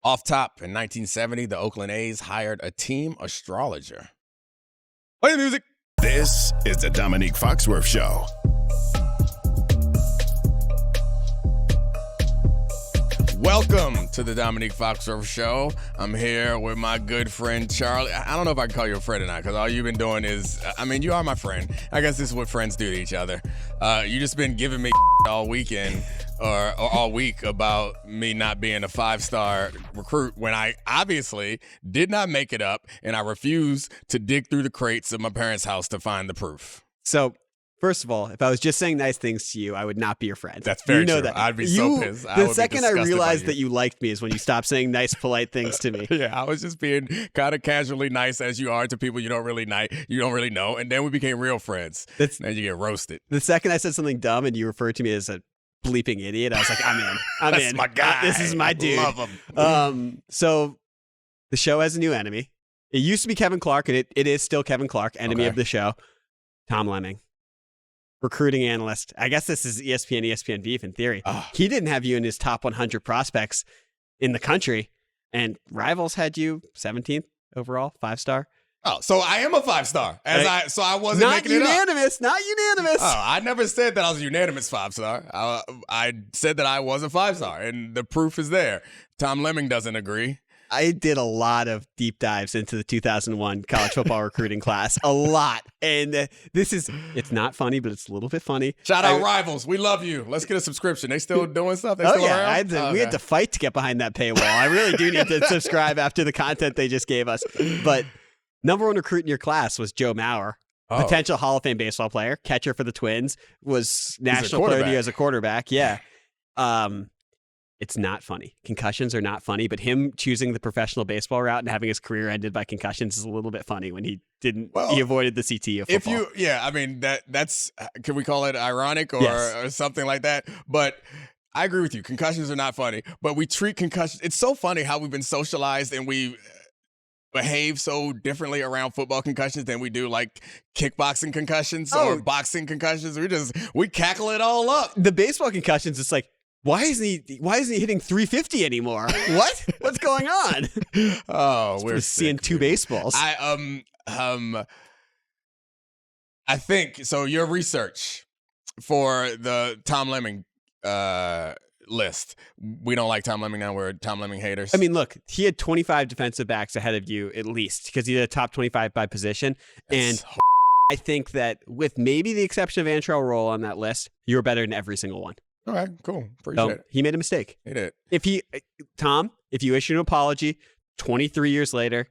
Off top, in 1970, the Oakland A's hired a team astrologer. Play the music. This is the Domonique Foxworth Show. Welcome to the Domonique Foxworth Show. I'm here with my good friend, Charlie. I don't know if I can call you a friend or not, because all you've been doing is, you are my friend. I guess this is what friends do to each other. You just been giving me all weekend or all week about me not being a 5-star recruit when I obviously did not make it up, and I refuse to dig through the crates of my parents' house to find the proof. So, first of all, if I was just saying nice things to you, I would not be your friend. That's very true. That. I'd be so pissed. The second I realized that you liked me is when you stopped saying nice, polite things to me. Yeah, I was just being kind of casually nice as you are to people you don't really know, and then we became real friends. And you get roasted. The second I said something dumb and you referred to me as a bleeping idiot, I was like, I'm in. That's my guy. This is my dude. Love him. So the show has a new enemy. It used to be Kevin Clark, and it is still Kevin Clark, enemy of the show. Tom Lemming. Recruiting analyst. I guess this is ESPN beef in theory. He didn't have you in his top 100 prospects in the country, and Rivals had you 17th overall, 5-star. Oh, so I am a 5-star. So I wasn't making it up. Not unanimous. Oh, I never said that I was a unanimous 5-star. I said that I was a 5-star, and the proof is there. Tom Lemming doesn't agree. I did a lot of deep dives into the 2001 college football recruiting class. A lot. And it's not funny, but it's a little bit funny. Shout out Rivals. We love you. Let's get a subscription. They still doing stuff? They still around? We had to fight to get behind that paywall. I really do need to subscribe after the content they just gave us. But number one recruit in your class was Joe Mauer. Potential Hall of Fame baseball player, catcher for the Twins, was National Player of the Year as a quarterback. Yeah. It's not funny. Concussions are not funny, but him choosing the professional baseball route and having his career ended by concussions is a little bit funny when he didn't. He avoided the CTE of football. That's can we call it ironic or something like that? But I agree with you. Concussions are not funny, but we treat concussions. It's so funny how we've been socialized and we behave so differently around football concussions than we do like kickboxing concussions or boxing concussions. We cackle it all up. The baseball concussions, it's like, why isn't he hitting 350 anymore? What's going on? We're seeing two baseballs. I think so. Your research for the Tom Lemming list. We don't like Tom Lemming now. We're Tom Lemming haters. I mean, look, he had 25 defensive backs ahead of you at least because he had a top 25 by position. And I think that with maybe the exception of Antrell Roll on that list, you were better than every single one. All right, cool. Appreciate it. He made a mistake. He did. If you issue an apology 23 years later,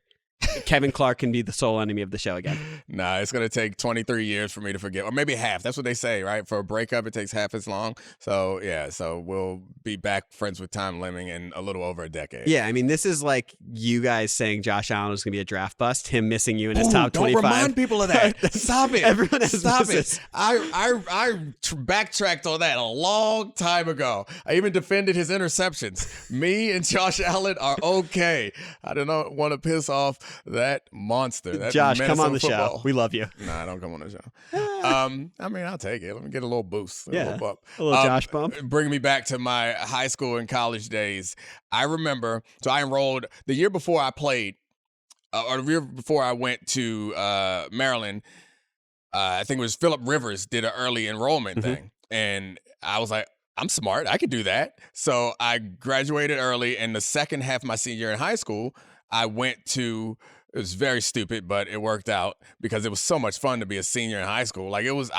Kevin Clark can be the sole enemy of the show again. Nah, it's going to take 23 years for me to forget. Or maybe half. That's what they say, right? For a breakup, it takes half as long. So, yeah. So, we'll be back friends with Tom Lemming in a little over a decade. Yeah, I mean, this is like you guys saying Josh Allen was going to be a draft bust. Him missing you in his top 25. Don't remind people of that. Stop it. Everyone has Stop it. I backtracked on that a long time ago. I even defended his interceptions. Me and Josh Allen are okay. I do not want to piss off that monster. That Josh, come on the football. Show. We love you. Nah, don't come on the show. I'll take it. Let me get a little boost. A little bump. A little Josh bump. Bringing me back to my high school and college days. I remember, so I enrolled the year before I played, or the year before I went to Maryland. I think it was Phillip Rivers did an early enrollment thing. And I was like, I'm smart. I could do that. So I graduated early. And the second half of my senior year in high school, I went to, it was very stupid, but it worked out because it was so much fun to be a senior in high school. Like I was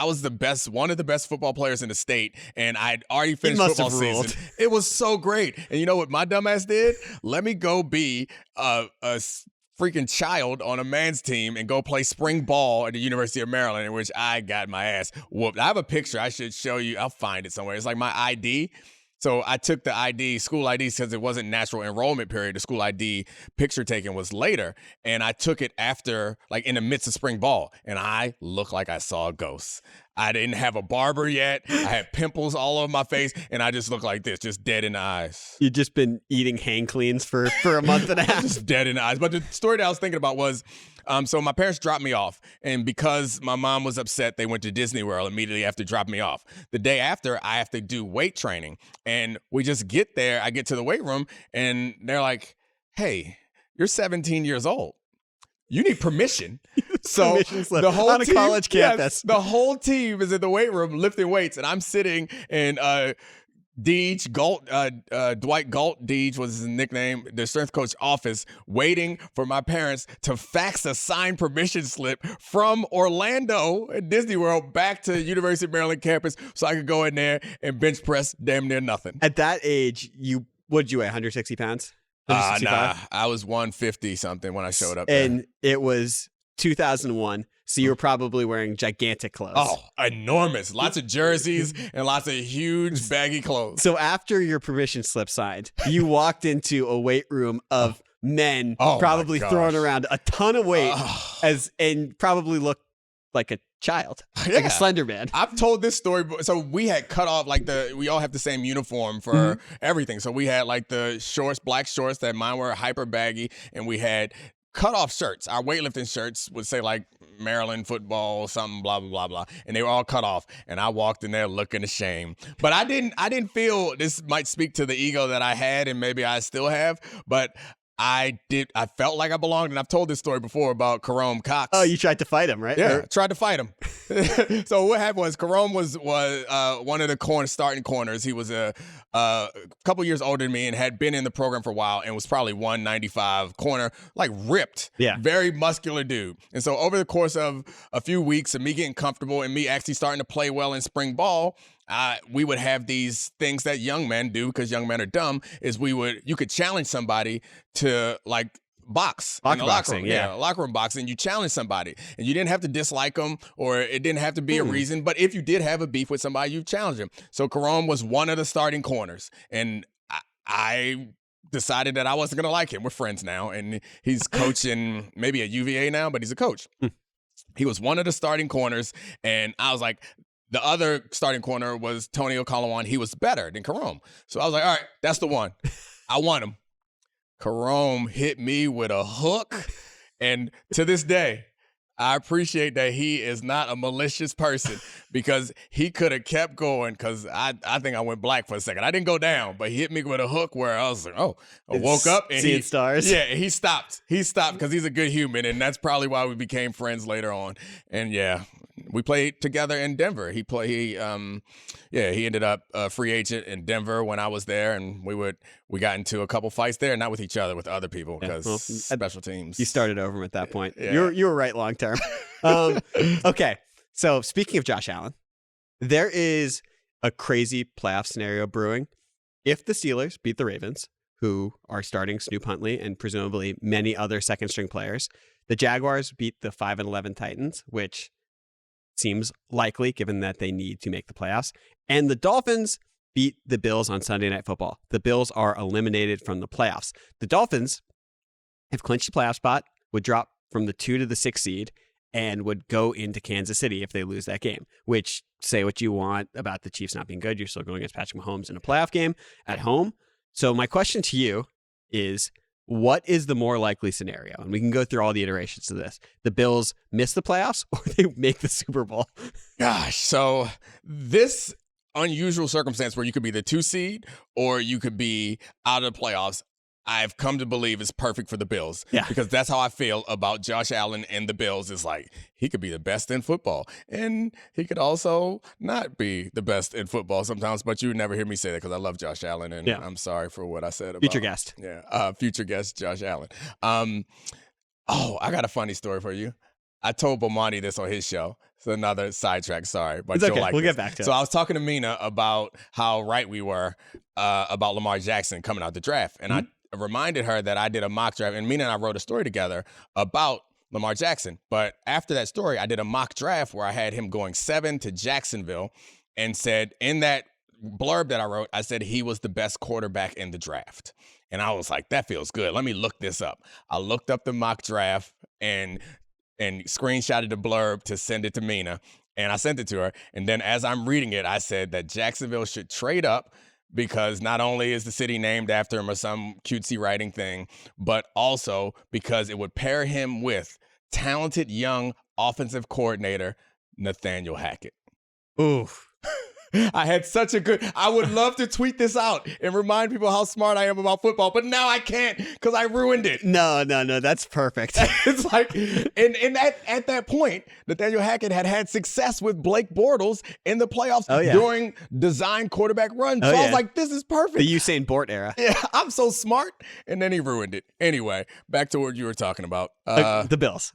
one of the best football players in the state, and I'd already finished football season. It was so great. And you know what my dumbass did? Let me go be a freaking child on a man's team and go play spring ball at the University of Maryland, in which I got my ass whooped. I have a picture I should show you. I'll find it somewhere. It's like my ID. So I took the school IDs because it wasn't natural enrollment period. The school ID picture taking was later. And I took it after, like in the midst of spring ball. And I looked like I saw a ghost. I didn't have a barber yet. I had pimples all over my face. And I just looked like this, just dead in the eyes. You'd just been eating hang cleans for a month and a half. Just dead in the eyes. But the story that I was thinking about was, so my parents dropped me off, and because my mom was upset, they went to Disney World immediately after dropping me off. The day after, I have to do weight training, and we just get there. I get to the weight room, and they're like, hey, you're 17 years old. You need permission. So Permission slip the whole on a team, college campus. Yes, the whole team is in the weight room lifting weights, and I'm sitting in Deej, Dwight Galt, Deej was his nickname, the strength coach office, waiting for my parents to fax a signed permission slip from Orlando at Disney World back to University of Maryland campus so I could go in there and bench press damn near nothing. At that age, what did you weigh, 160 pounds? 165? Nah, I was 150 something when I showed up there. And it was 2001, so you were probably wearing gigantic clothes. Oh, enormous. Lots of jerseys and lots of huge baggy clothes. So after your permission slip signed, you walked into a weight room of men probably throwing around a ton of weight and probably looked like a child, like a slender man. I've told this story. So we had cut off we all have the same uniform for everything. So we had like the shorts, black shorts that mine were hyper baggy, and we had cut off shirts. Our weightlifting shirts would say like Maryland football, something, blah, blah, blah, blah. And they were all cut off. And I walked in there looking ashamed. But I didn't feel, this might speak to the ego that I had and maybe I still have, but I felt like I belonged, and I've told this story before about Karom Cox. Oh, you tried to fight him, right? Yeah, tried to fight him. So what happened was Karom was one of the starting corners. He was a couple years older than me and had been in the program for a while and was probably 195 corner, like ripped, very muscular dude. And so over the course of a few weeks of me getting comfortable and me actually starting to play well in spring ball, we would have these things that young men do because young men are dumb. You could challenge somebody to like box in the locker room. Locker room boxing. You challenge somebody, and you didn't have to dislike them, or it didn't have to be a reason. But if you did have a beef with somebody, you challenge them. So Karom was one of the starting corners, and I decided that I wasn't gonna like him. We're friends now, and he's coaching maybe at UVA now, but he's a coach. He was one of the starting corners, and I was like, the other starting corner was Tony Okalawan. He was better than Karom. So I was like, all right, that's the one. I want him. Karom hit me with a hook. And to this day, I appreciate that he is not a malicious person because he could have kept going because I think I went black for a second. I didn't go down, but he hit me with a hook where I was like, I woke up and seeing stars. Yeah, he stopped. He stopped because he's a good human, and that's probably why we became friends later on. And yeah, we played together in Denver. He ended up a free agent in Denver when I was there, and we got into a couple fights there, not with each other, with other people because special teams. You started over him at that point. You were right long term. Okay, so speaking of Josh Allen, there is a crazy playoff scenario brewing. If the Steelers beat the Ravens, who are starting Snoop Huntley and presumably many other second string players, the Jaguars beat the 5-11 Titans, which seems likely given that they need to make the playoffs. And the Dolphins beat the Bills on Sunday Night Football. The Bills are eliminated from the playoffs. The Dolphins have clinched the playoff spot, would drop from the 2 to the 6 seed, and would go into Kansas City if they lose that game, which, say what you want about the Chiefs not being good, you're still going against Patrick Mahomes in a playoff game at home. So my question to you is, what is the more likely scenario? And we can go through all the iterations of this. The Bills miss the playoffs or they make the Super Bowl? Gosh, so this unusual circumstance where you could be the 2 seed or you could be out of the playoffs, I've come to believe is perfect for the Bills. Yeah. Because that's how I feel about Josh Allen and the Bills. Is like, he could be the best in football. And he could also not be the best in football sometimes, but you would never hear me say that because I love Josh Allen, and I'm sorry for what I said about future guest. Yeah, future guest Josh Allen. I got a funny story for you. I told Bomani this on his show. It's another sidetrack, sorry. But it's okay. We'll get back to it. So I was talking to Mina about how right we were about Lamar Jackson coming out the draft. And I reminded her that I did a mock draft, and Mina and I wrote a story together about Lamar Jackson. But after that story, I did a mock draft where I had him going 7 to Jacksonville and said in that blurb that I wrote, I said he was the best quarterback in the draft. And I was like, that feels good. Let me look this up. I looked up the mock draft and screenshotted the blurb to send it to Mina. And I sent it to her. And then as I'm reading it, I said that Jacksonville should trade up because not only is the city named after him or some cutesy writing thing, but also because it would pair him with talented young offensive coordinator Nathaniel Hackett. Oof. I had such a good, I would love to tweet this out and remind people how smart I am about football, but now I can't because I ruined it. No, that's perfect. It's like, and at that point, Nathaniel Hackett had success with Blake Bortles in the playoffs during design quarterback runs. So I was like, this is perfect. The Usain Bolt era. Yeah, I'm so smart. And then he ruined it. Anyway, back to what you were talking about. The Bills.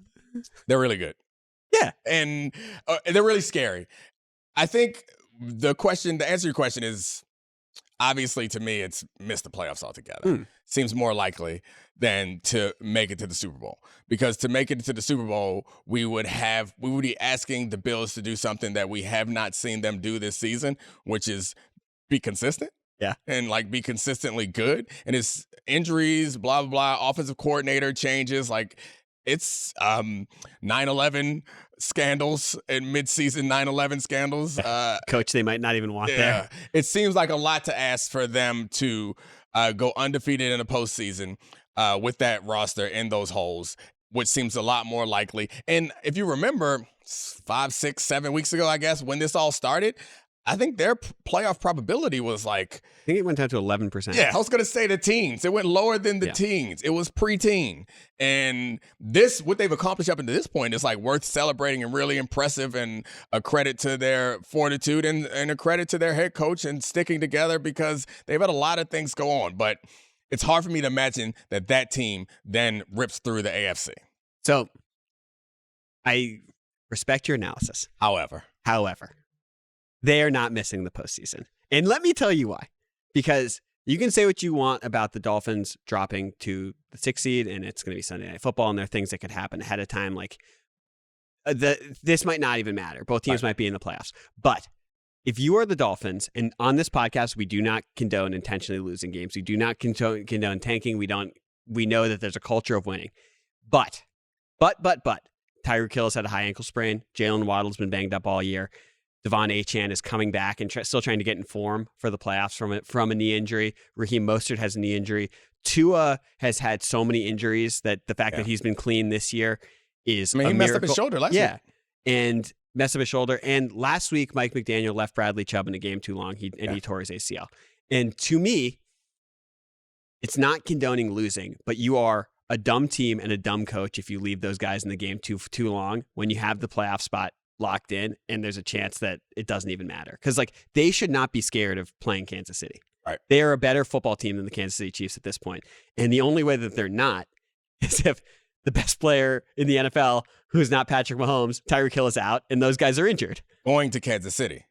They're really good. Yeah. And they're really scary. I think the answer to your question is, obviously to me, it's miss the playoffs altogether. Seems more likely than to make it to the Super Bowl. Because to make it to the Super Bowl, we would be asking the Bills to do something that we have not seen them do this season, which is be consistent. Yeah. And like be consistently good. And it's injuries, blah, blah, blah, offensive coordinator changes. Like it's 9/11 scandals and midseason 9/11 scandals. Coach, they might not even want there. It seems like a lot to ask for them to go undefeated in the postseason with that roster in those holes, which seems a lot more likely. And if you remember 5, 6, 7 weeks ago, I guess, when this all started, I think their playoff probability was like... I think it went down to 11%. Yeah, I was going to say the teens. It went lower than the teens. It was preteen. And what they've accomplished up until this point is like worth celebrating and really impressive, and a credit to their fortitude and a credit to their head coach and sticking together, because they've had a lot of things go on. But it's hard for me to imagine that team then rips through the AFC. So I respect your analysis. However, they are not missing the postseason. And let me tell you why. Because you can say what you want about the Dolphins dropping to the 6th seed, and it's going to be Sunday Night Football, and there are things that could happen ahead of time. Like this might not even matter. Both teams might be in the playoffs. But if you are the Dolphins, and on this podcast, we do not condone intentionally losing games. We do not condone tanking. We know that there's a culture of winning. But Tyreek Hill has had a high ankle sprain. Jalen Waddle's been banged up all year. Devon Achane is coming back and still trying to get in form for the playoffs from a knee injury. Raheem Mostert has a knee injury. Tua has had so many injuries that the fact that he's been clean this year is he messed up his shoulder last week. And messed up his shoulder. And last week, Mike McDaniel left Bradley Chubb in a game too long. He tore his ACL. And to me, it's not condoning losing, but you are a dumb team and a dumb coach if you leave those guys in the game too long when you have the playoff spot locked in, and there's a chance that it doesn't even matter. Because they should not be scared of playing Kansas City. Right. They are a better football team than the Kansas City Chiefs at this point. And the only way that they're not is if the best player in the NFL, who is not Patrick Mahomes, Tyreek Hill, is out, and those guys are injured. Going to Kansas City.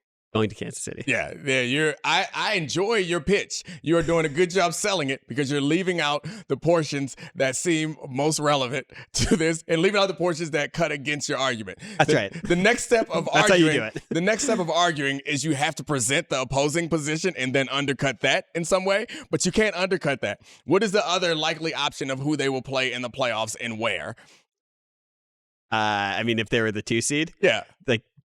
Yeah. I enjoy your pitch. You are doing a good job selling it, because you're leaving out the portions that seem most relevant to this, and leaving out the portions that cut against your argument. That's right. The next step of That's arguing, how you do it. The next step of arguing is you have to present the opposing position and then undercut that in some way, but you can't undercut that. What is the other likely option of who they will play in the playoffs and where? If they were the 2 seed,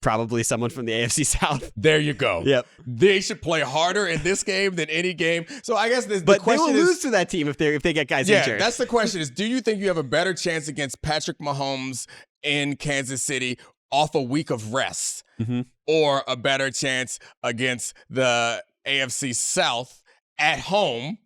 probably someone from the AFC South. There you go. Yep. They should play harder in this game than any game. So I guess the question question is, they will lose to that team if they get guys injured. Yeah, that's the question is, do you think you have a better chance against Patrick Mahomes in Kansas City off a week of rest, or a better chance against the AFC South at home,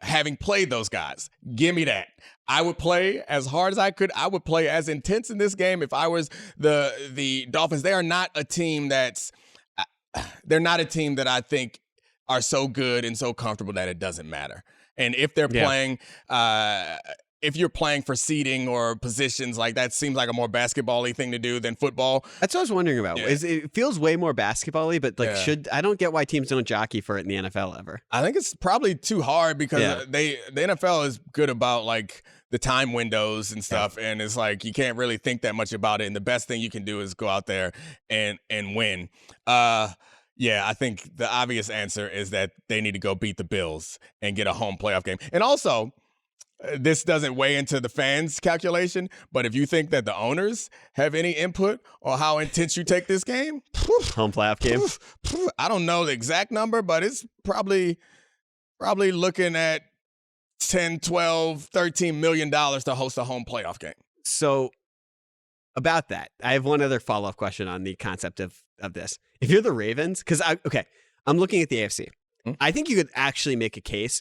having played those guys? Give me that. I would play as hard as I could. I would play as intense in this game if I was the Dolphins. They are not a team they're not a team that I think are so good and so comfortable that it doesn't matter. And if they're playing, if you're playing for seeding or positions, like that seems like a more basketball-y thing to do than football. That's what I was wondering about. It feels way more basketball-y, but I don't get why teams don't jockey for it in the NFL ever. I think it's probably too hard, because the NFL is good about the time windows and stuff, and it's like you can't really think that much about it, and the best thing you can do is go out there and win. I think the obvious answer is that they need to go beat the Bills and get a home playoff game. And also, this doesn't weigh into the fans' calculation, but if you think that the owners have any input on how intense you take this game, home playoff game, I don't know the exact number, but it's probably looking at $10, $12, $13 million to host a home playoff game. So, about that, I have one other follow-up question on the concept of this. If you're the Ravens, because I'm looking at the AFC. I think you could actually make a case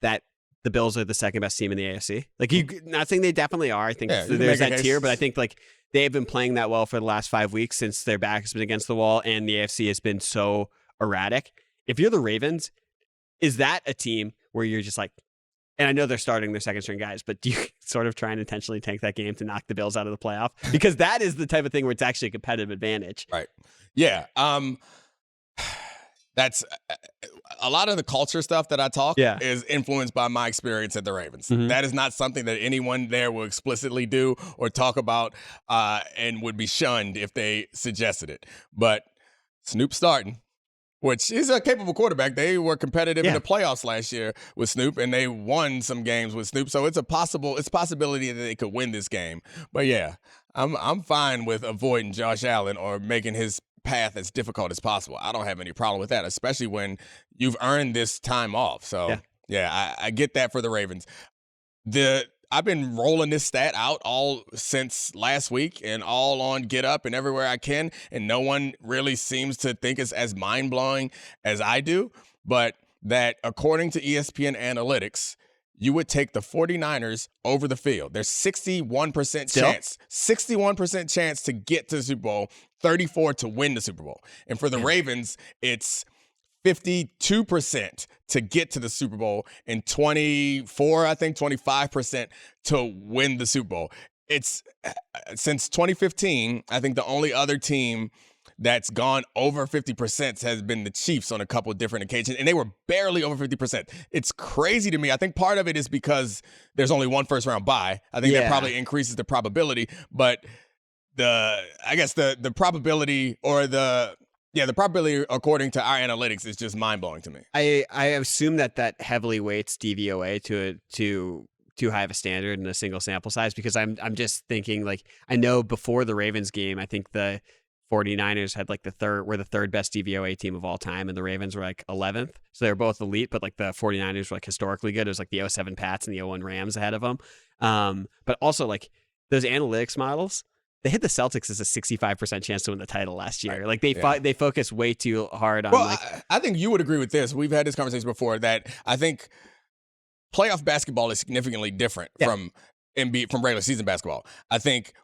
that the Bills are the second best team in the AFC. Like, not saying they definitely are. I think there's that tier, but I think like they have been playing that well for the last 5 weeks since their back has been against the wall and the AFC has been so erratic. If you're the Ravens, is that a team where you're just like, and I know they're starting their second string guys, but do you sort of try and intentionally tank that game to knock the Bills out of the playoff? Because that is the type of thing where it's actually a competitive advantage. Right. Yeah. That's a lot of the culture stuff that I talk is influenced by my experience at the Ravens. Mm-hmm. That is not something that anyone there will explicitly do or talk about and would be shunned if they suggested it. But Snoop starting, which is a capable quarterback. They were competitive in the playoffs last year with Snoop, and they won some games with Snoop. So it's a possibility that they could win this game. But yeah, I'm fine with avoiding Josh Allen or making his path as difficult as possible. I don't have any problem with that, especially when you've earned this time off. So I get that for the Ravens. I've been rolling this stat out all since last week and all on Get Up and everywhere I can, and no one really seems to think it's as mind-blowing as I do, but that according to ESPN analytics, you would take the 49ers over the field. There's 61% chance to get to the Super Bowl, 34 to win the Super Bowl. And for the Ravens, it's 52% to get to the Super Bowl and 25% to win the Super Bowl. It's since 2015, I think the only other team that's gone over 50% has been the Chiefs on a couple of different occasions, and they were barely over 50%. It's crazy to me. I think part of it is because there's only one first round bye. I think that probably increases the probability, but the probability or the probability according to our analytics is just mind-blowing to me. I assume that heavily weights DVOA to too high of a standard in a single sample size, because I'm just thinking, like, I know before the Ravens game, I think the 49ers had were the third best DVOA team of all time, and the Ravens were like 11th. So they were both elite, but like the 49ers were like historically good. It was like the 07 Pats and the 01 Rams ahead of them. But also, like, those analytics models, they hit the Celtics as a 65% chance to win the title last year. Like, they focus way too hard on. Well, I think you would agree with this. We've had this conversation before that I think playoff basketball is significantly different from regular season basketball. I think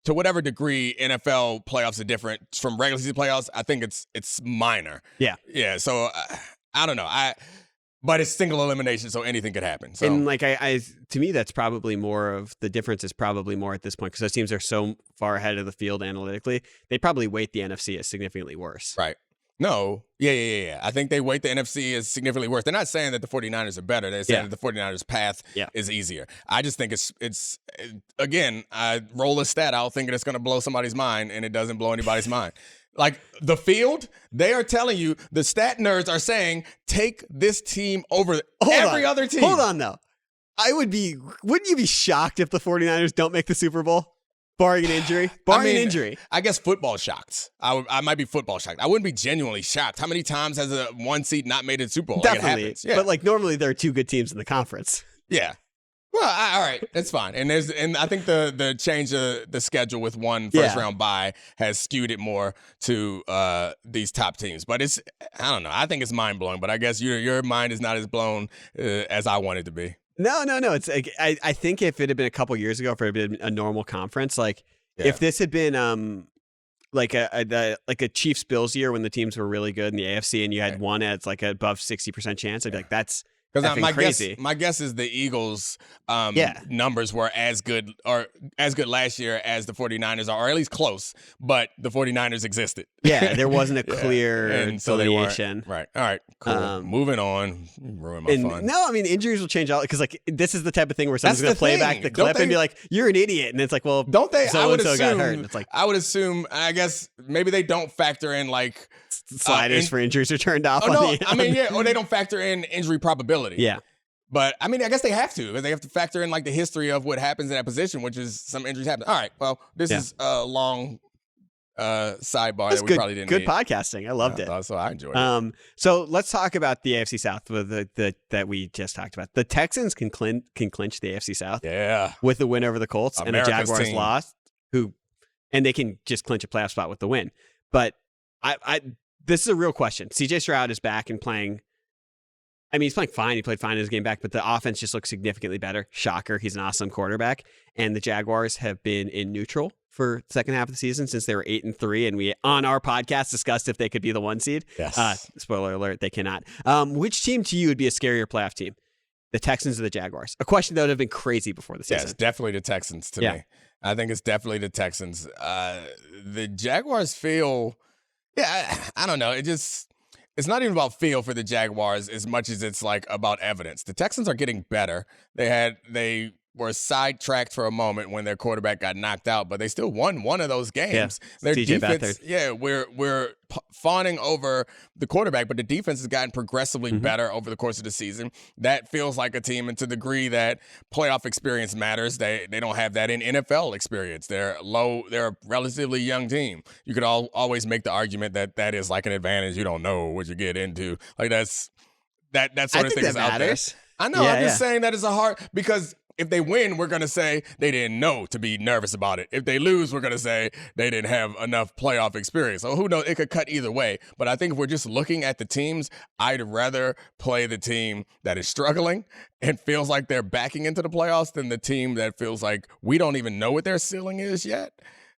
to whatever degree NFL playoffs are different from regular season playoffs, I think it's minor. Yeah. Yeah. So I don't know. But it's single elimination, so anything could happen. So, and like to me, that's probably more of the difference is probably more at this point, because those teams are so far ahead of the field analytically. They probably weight the NFC as significantly worse. Right. No. Yeah. I think they weight the NFC as significantly worse. They're not saying that the 49ers are better. They're saying that the 49ers path is easier. I just think it's again, I roll a stat out thinking it's going to blow somebody's mind, and it doesn't blow anybody's mind. Like, the field, they are telling you, the stat nerds are saying, take this team over every other team. Hold on, though. Wouldn't you be shocked if the 49ers don't make the Super Bowl? Barring an injury? An injury. I guess football shocked. I might be football shocked. I wouldn't be genuinely shocked. How many times has a one seed not made it to the Super Bowl? Definitely. Like, it happens. But like, normally there are two good teams in the conference. Yeah. Well, all right, that's fine. And I think the change of the schedule with one first round bye has skewed it more to these top teams. But I don't know. I think it's mind blowing. But I guess your mind is not as blown as I want it to be. No. It's like, I think if it had been a couple years ago, if it had been a normal conference, like if this had been like a Chiefs Bills year when the teams were really good in the AFC and you had one at like above 60% chance, I'd be like, that's. Because my guess is the Eagles' numbers were as good last year as the 49ers are, or at least close, but the 49ers existed. Yeah, there wasn't a clear affiliation. Right. All right, cool. Moving on. Ruin my fun. No, I mean, injuries will change out, because like this is the type of thing where someone's going to play back the clip and be like, you're an idiot. And it's like, well, don't they? So-and-so got hurt. And it's like, I would assume, I guess maybe they don't factor in like sliders for injuries are turned off. Or they don't factor in injury probability. Yeah. But, I mean, I guess they have to, because they have to factor in, like, the history of what happens in that position, which is some injuries happen. All right, well, this is a long sidebar that we probably didn't need. Good podcasting. I loved it. So I enjoyed it. So let's talk about the AFC South that we just talked about. The Texans can clinch the AFC South. Yeah. With the win over the Colts, America's and the Jaguars team. Lost, who and they can just clinch a playoff spot with the win. But this is a real question. CJ Stroud is back and playing. I mean, he's playing fine. He played fine in his game back, but the offense just looks significantly better. Shocker. He's an awesome quarterback. And the Jaguars have been in neutral for the second half of the season since they were 8-3. And we, on our podcast, discussed if they could be the 1 seed. Yes. Spoiler alert, they cannot. Which team to you would be a scarier playoff team? The Texans or the Jaguars? A question that would have been crazy before the season. Yes, definitely the Texans to me. I think it's definitely the Texans. The Jaguars feel, I don't know. It's not even about feel for the Jaguars as much as it's like about evidence. The Texans are getting better. They were sidetracked for a moment when their quarterback got knocked out, but they still won one of those games. Their DJ defense, we're fawning over the quarterback, but the defense has gotten progressively better over the course of the season. That feels like a team, and to the degree that playoff experience matters, they don't have that in NFL experience. They're a relatively young team. You could always make the argument that is like an advantage. You don't know what you get into. Like that sort of thing is out there. I know. I'm just saying that is a hard, because if they win, we're going to say they didn't know to be nervous about it. If they lose, we're going to say they didn't have enough playoff experience. So who knows? It could cut either way. But I think if we're just looking at the teams, I'd rather play the team that is struggling and feels like they're backing into the playoffs than the team that feels like we don't even know what their ceiling is yet.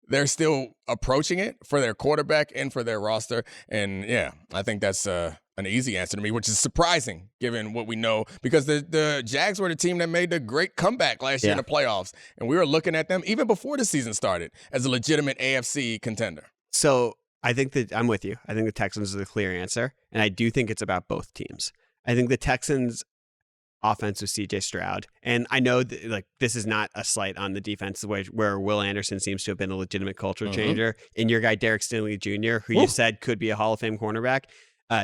They're still approaching it for their quarterback and for their roster. And I think that's an easy answer to me, which is surprising given what we know, because the Jags were the team that made the great comeback last year in the playoffs. And we were looking at them even before the season started as a legitimate AFC contender. So I think that I'm with you. I think the Texans are the clear answer. And I do think it's about both teams. I think the Texans offense with CJ Stroud. And I know that, like, this is not a slight on the defense where Will Anderson seems to have been a legitimate culture changer. And your guy, Derek Stingley Jr., who you said could be a Hall of Fame cornerback,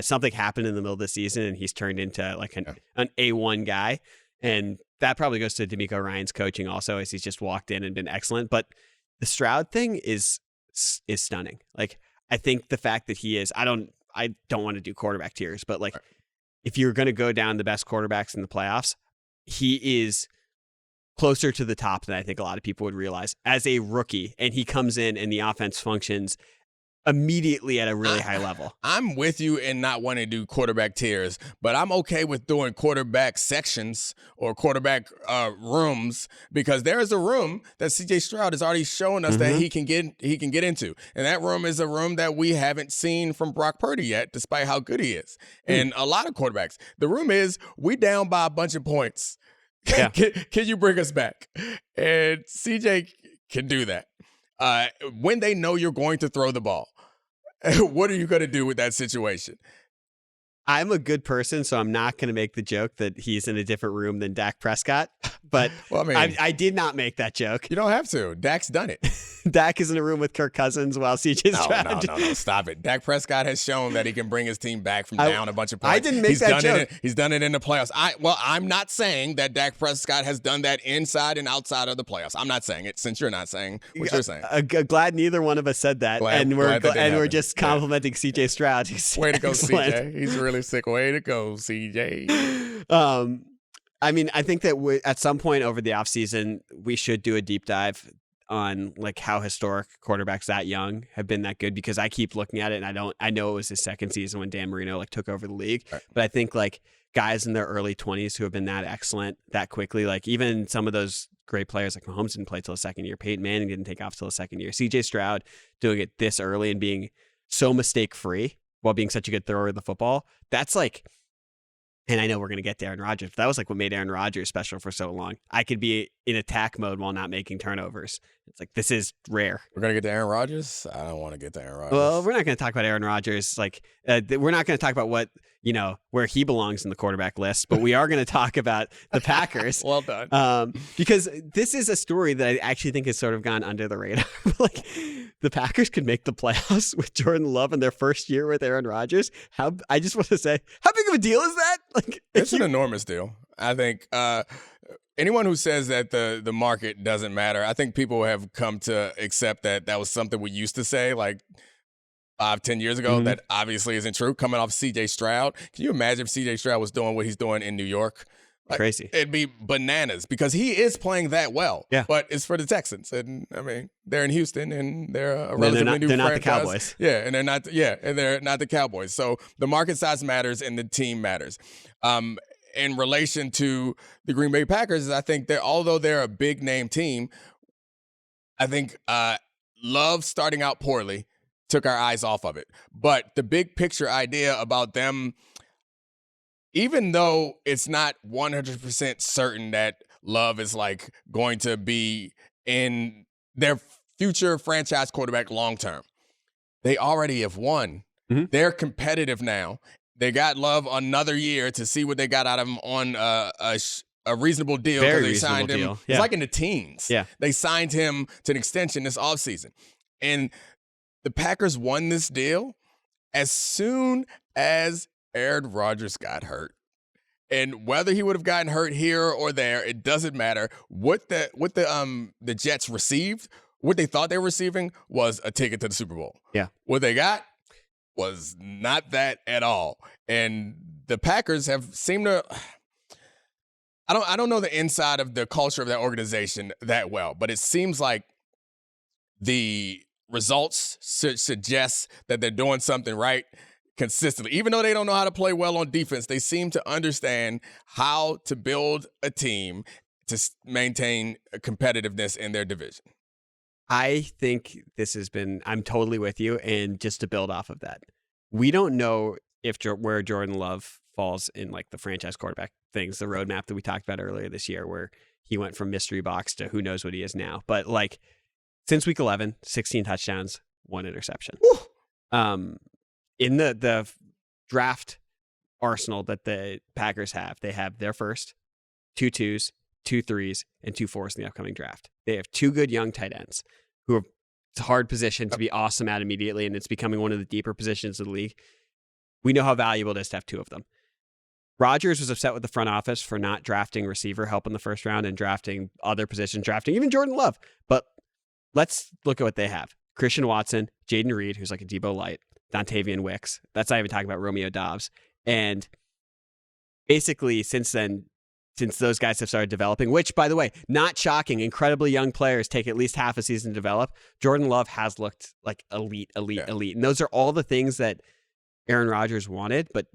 something happened in the middle of the season and he's turned into like an A1 guy. And that probably goes to D'Amico Ryan's coaching also, as he's just walked in and been excellent. But the Stroud thing is stunning. Like, I think the fact that he is, I don't want to do quarterback tiers, but like, if you're going to go down the best quarterbacks in the playoffs, he is closer to the top than I think a lot of people would realize as a rookie. And he comes in and the offense functions immediately at a really high level. I'm with you in not wanting to do quarterback tiers, but I'm okay with doing quarterback sections or quarterback rooms, because there is a room that CJ Stroud has already shown us that he can get into. And that room is a room that we haven't seen from Brock Purdy yet, despite how good he is. And a lot of quarterbacks, the room is, we down by a bunch of points. Can you bring us back? And CJ can do that. When they know you're going to throw the ball, what are you going to do with that situation? I'm a good person, so I'm not going to make the joke that he's in a different room than Dak Prescott. But well, I did not make that joke. You don't have to. Dak's done it. Dak is in a room with Kirk Cousins while CJ Stroud. No, stop it. Dak Prescott has shown that he can bring his team back from down a bunch of points. I didn't make that joke. He's done it in the playoffs. I'm not saying that Dak Prescott has done that inside and outside of the playoffs. I'm not saying it, since you're not saying what you're saying. Glad neither one of us said that. We're just complimenting CJ Stroud. Way to go, CJ. He's really sick. Way to go, CJ. I mean, I think that at some point over the offseason, we should do a deep dive on like how historic quarterbacks that young have been that good, because I keep looking at it and I know it was his second season when Dan Marino like took over the league, but I think like guys in their early 20s who have been that excellent that quickly, like even some of those great players like Mahomes didn't play till his second year, Peyton Manning didn't take off till his second year, CJ Stroud doing it this early and being so mistake free while being such a good thrower of the football, that's like, and I know we're going to get to Aaron Rodgers, but that was like what made Aaron Rodgers special for so long. I could be in attack mode while not making turnovers. It's like, this is rare. We're going to get to Aaron Rodgers? I don't want to get to Aaron Rodgers. Well, we're not going to talk about Aaron Rodgers. Like, we're not going to talk about what, where he belongs in the quarterback list, but we are going to talk about the Packers. Well done. Because this is a story that I actually think has sort of gone under the radar. Like, the Packers could make the playoffs with Jordan Love in their first year with Aaron Rodgers. I just want to say, how big of a deal is that? Like, it's an enormous deal. I think anyone who says that the market doesn't matter, I think people have come to accept that was something we used to say like 5-10 years ago. That obviously isn't true. Coming off CJ Stroud, can you imagine if CJ Stroud was doing what he's doing in New York? Crazy. It'd be bananas because he is playing that well. Yeah. But it's for the Texans. And I mean, they're in Houston and they're a And relatively new they're not franchise. the Cowboys. Yeah, and they're not the Cowboys. So the market size matters and the team matters. In relation to the Green Bay Packers, I think that although they're a big name team, I think Love starting out poorly took our eyes off of it. But the big picture idea about them, even though it's not 100% certain that Love is like going to be in their future franchise quarterback long term, they already have won. Mm-hmm. They're competitive now. They got Love another year to see what they got out of him on a reasonable deal. Very They signed him. reasonable deal. Yeah. It's like in the teens. Yeah. They signed him to an extension this offseason. And the Packers won this deal as soon as Aaron Rodgers got hurt. And whether he would have gotten hurt here or there, it doesn't matter. What the Jets received, what they thought they were receiving was a ticket to the Super Bowl. Yeah. What they got was not that at all. And the Packers have seemed to I don't know the inside of the culture of that organization that well, but it seems like the results suggest that they're doing something right consistently. Even though they don't know how to play well on defense, they seem to understand how to build a team to maintain competitiveness in their division. I think this has been, I'm totally with you. And just to build off of that, we don't know where Jordan Love falls in like the franchise quarterback things, the roadmap that we talked about earlier this year, where he went from mystery box to who knows what he is now. But like since week 11, 16 touchdowns, 1 interception. In the draft arsenal that the Packers have, they have their first, 2 2s, 2 3s, and 2 4s in the upcoming draft. They have 2 good young tight ends who are it's a hard position to be awesome at immediately, and it's becoming one of the deeper positions of the league. We know how valuable it is to have 2 of them. Rodgers was upset with the front office for not drafting receiver help in the first round and drafting other positions, drafting even Jordan Love. But let's look at what they have. Christian Watson, Jaden Reed, who's like a Debo Light, Dontavian Wicks. That's not even talking about Romeo Dobbs. And basically since then, since those guys have started developing, which, by the way, not shocking, incredibly young players take at least half a season to develop. Jordan Love has looked like elite. And those are all the things that Aaron Rodgers wanted, but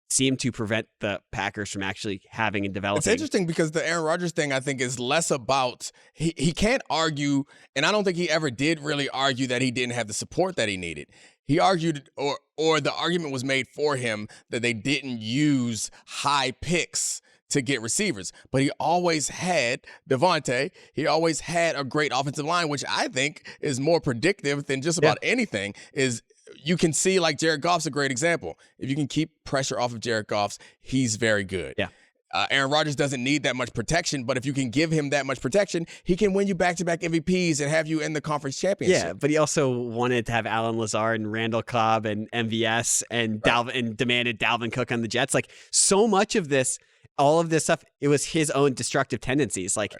seem to prevent the Packers from actually having and developing. It's interesting because the Aaron Rodgers thing, I think, is less about he can't argue, and I don't think he ever did really argue that he didn't have the support that he needed. He argued, or the argument was made for him that they didn't use high picks to get receivers. But he always had Devontae. He always had a great offensive line, which I think is more predictive than just about anything. Is you can see, like, Jared Goff's a great example. If you can keep pressure off of Jared Goff, he's very good. Yeah. Aaron Rodgers doesn't need that much protection, but if you can give him that much protection, he can win you back-to-back MVPs and have you in the conference championship. Yeah, but he also wanted to have Alan Lazard and Randall Cobb and MVS and Dalvin, and demanded Dalvin Cook on the Jets. Like, so much of this, all of this stuff, it was his own destructive tendencies. Like,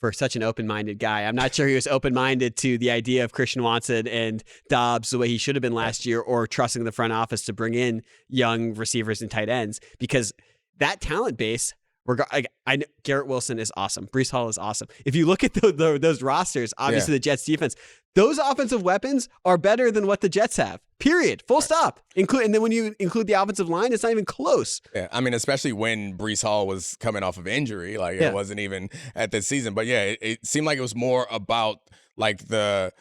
for such an open-minded guy, I'm not sure he was open-minded to the idea of Christian Watson and Dobbs the way he should have been last year, or trusting the front office to bring in young receivers and tight ends, because that talent base, Garrett Wilson is awesome. Breece Hall is awesome. If you look at those rosters, obviously the Jets defense, those offensive weapons are better than what the Jets have. Period. Full stop. And then when you include the offensive line, it's not even close. Yeah, I mean, especially when Breece Hall was coming off of injury, it wasn't even at this season. But yeah, it seemed like it was more about like the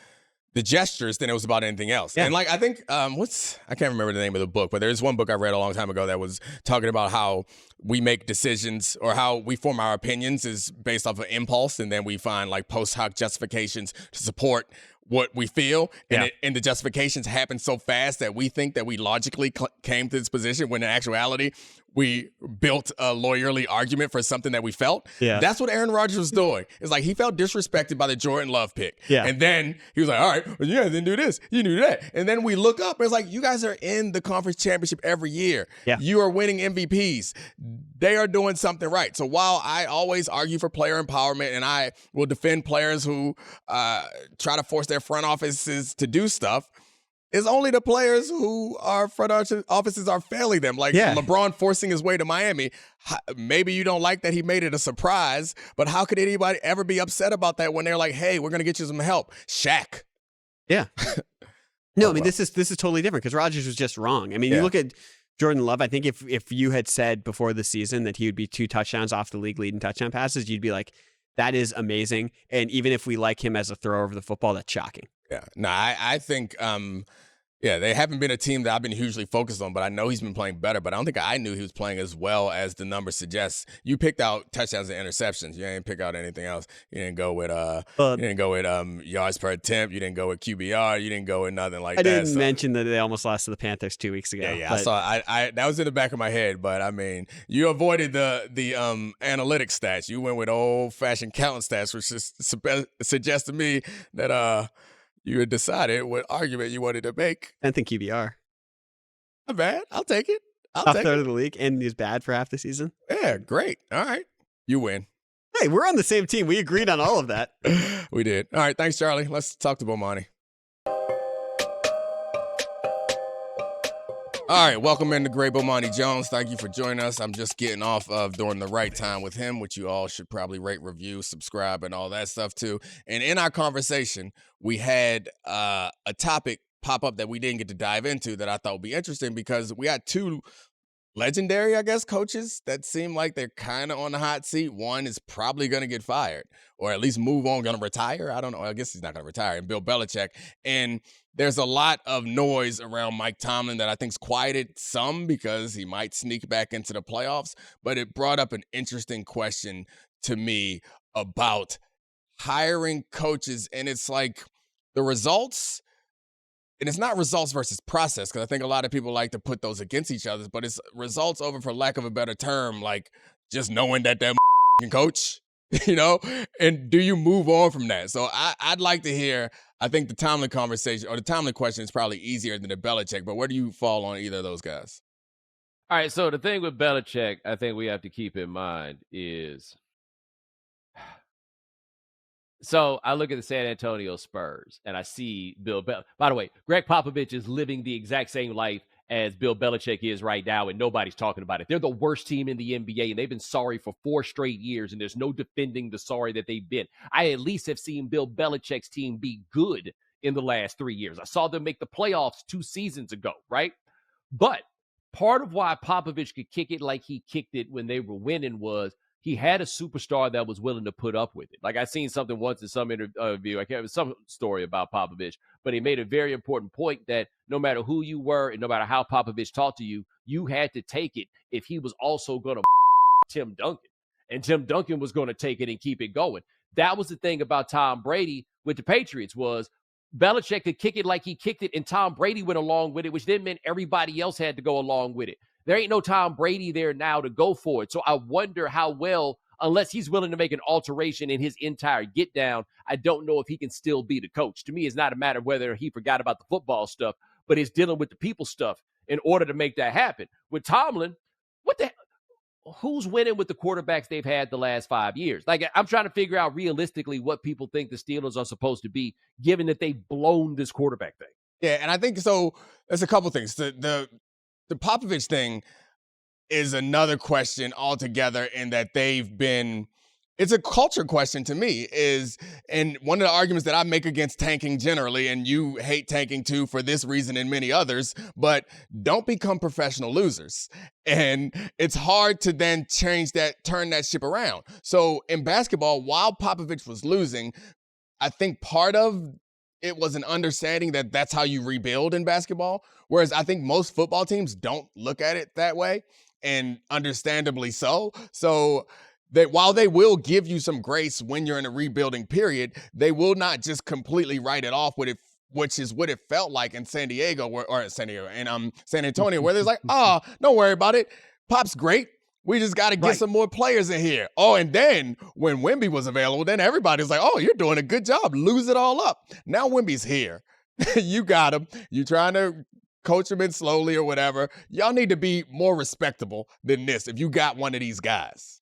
gestures than it was about anything else. Yeah. And like, I think I can't remember the name of the book, but there's one book I read a long time ago that was talking about how we make decisions, or how we form our opinions is based off of impulse, and then we find like post hoc justifications to support what we feel, and the justifications happen so fast that we think that we logically came to this position, when in actuality we built a lawyerly argument for something that we felt. Yeah. That's what Aaron Rodgers was doing. It's like he felt disrespected by the Jordan Love pick. Yeah. And then he was like, all right, well, you guys didn't do this, you knew that. And then we look up and it's like, you guys are in the conference championship every year. Yeah. You are winning MVPs. They are doing something right. So while I always argue for player empowerment, and I will defend players who try to force their front offices to do stuff, It's only the players who are front offices are failing them. Like LeBron forcing his way to Miami. Maybe you don't like that he made it a surprise, but how could anybody ever be upset about that when they're like, hey, we're going to get you some help? Shaq. Yeah. No, I mean, this is totally different because Rodgers was just wrong. I mean, you look at Jordan Love, I think if you had said before the season that he would be 2 touchdowns off the league leading touchdown passes, you'd be like, that is amazing. And even if we like him as a thrower of the football, that's shocking. Yeah. No, I think they haven't been a team that I've been hugely focused on, but I know he's been playing better. But I don't think I knew he was playing as well as the number suggests. You picked out touchdowns and interceptions. You didn't pick out anything else. You didn't go with yards per attempt. You didn't go with QBR. You didn't go with nothing like that. I didn't mention that they almost lost to the Panthers 2 weeks ago. Yeah. I saw. I that was in the back of my head. But I mean, you avoided the analytics stats. You went with old fashioned counting stats, which just suggests to me that you had decided what argument you wanted to make. 10th in QBR. Not bad. I'll take it. Top third of the league, and he was bad for half the season. Yeah, great. All right. You win. Hey, we're on the same team. We agreed on all of that. We did. All right. Thanks, Charlie. Let's talk to Bomani. All right, welcome in to Great Bomani Jones. Thank you for joining us. I'm just getting off of During the Right Time with him, which you all should probably rate, review, subscribe, and all that stuff too. And in our conversation, we had a topic pop up that we didn't get to dive into that I thought would be interesting because we had 2 legendary, I guess, coaches that seem like they're kind of on the hot seat. One is probably going to get fired or at least move on, going to retire. I don't know. I guess he's not going to retire. And Bill Belichick. And there's a lot of noise around Mike Tomlin that I think's quieted some because he might sneak back into the playoffs. But it brought up an interesting question to me about hiring coaches. And it's like the results. And it's not results versus process, because I think a lot of people like to put those against each other, but it's results over, for lack of a better term, like just knowing that can coach, and do you move on from that? So I'd like to hear, I think the Tomlin conversation or the Tomlin question is probably easier than the Belichick, but where do you fall on either of those guys? All right, so the thing with Belichick, I think we have to keep in mind is, so I look at the San Antonio Spurs and I see Bill by the way, Greg Popovich is living the exact same life as Bill Belichick is right now, and nobody's talking about it. They're the worst team in the NBA, and they've been sorry for 4 straight years, and there's no defending the sorry that they've been. I at least have seen Bill Belichick's team be good in the last 3 years. I saw them make the playoffs 2 seasons ago, right? But part of why Popovich could kick it like he kicked it when they were winning was he had a superstar that was willing to put up with it. Like I seen something once in some interview, I can't remember some story about Popovich, but he made a very important point that no matter who you were and no matter how Popovich talked to you, you had to take it if he was also going to Tim Duncan. And Tim Duncan was going to take it and keep it going. That was the thing about Tom Brady with the Patriots was Belichick could kick it like he kicked it, and Tom Brady went along with it, which then meant everybody else had to go along with it. There ain't no Tom Brady there now to go for it. So I wonder how well, unless he's willing to make an alteration in his entire get down, I don't know if he can still be the coach. To me, it's not a matter of whether he forgot about the football stuff, but it's dealing with the people stuff in order to make that happen. With Tomlin, who's winning with the quarterbacks they've had the last 5 years? Like, I'm trying to figure out realistically what people think the Steelers are supposed to be, given that they've blown this quarterback thing. Yeah, and I think so. There's a couple things. The Popovich thing is another question altogether in that it's a culture question to me and one of the arguments that I make against tanking generally, and you hate tanking too for this reason and many others, but don't become professional losers. And it's hard to then turn that ship around. So in basketball, while Popovich was losing, I think part of it was an understanding that that's how you rebuild in basketball. Whereas I think most football teams don't look at it that way, and understandably so. So that while they will give you some grace when you're in a rebuilding period, they will not just completely write it off with it, which is what it felt like in San Antonio, where there's like, don't worry about it. Pop's great. We just got to get some more players in here. Oh, and then when Wemby was available, then everybody's like, oh, you're doing a good job. Lose it all up. Now Wemby's here. You got him. You trying to coach him in slowly or whatever. Y'all need to be more respectable than this if you got one of these guys.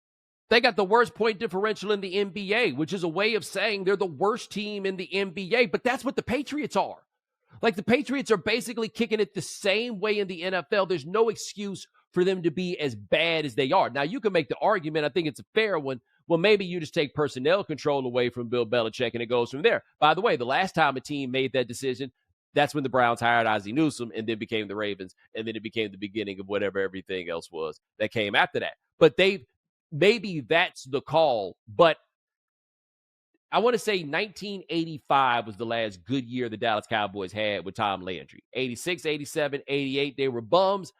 They got the worst point differential in the NBA, which is a way of saying they're the worst team in the NBA, but that's what the Patriots are. Like, the Patriots are basically kicking it the same way in the NFL. There's no excuse for them to be as bad as they are. Now, you can make the argument, I think it's a fair one, well, maybe you just take personnel control away from Bill Belichick and it goes from there. By the way, the last time a team made that decision, that's when the Browns hired Ozzie Newsome and then became the Ravens, and then it became the beginning of whatever everything else was that came after that. But maybe that's the call, but I want to say 1985 was the last good year the Dallas Cowboys had with Tom Landry. 86, 87, 88, they were bums.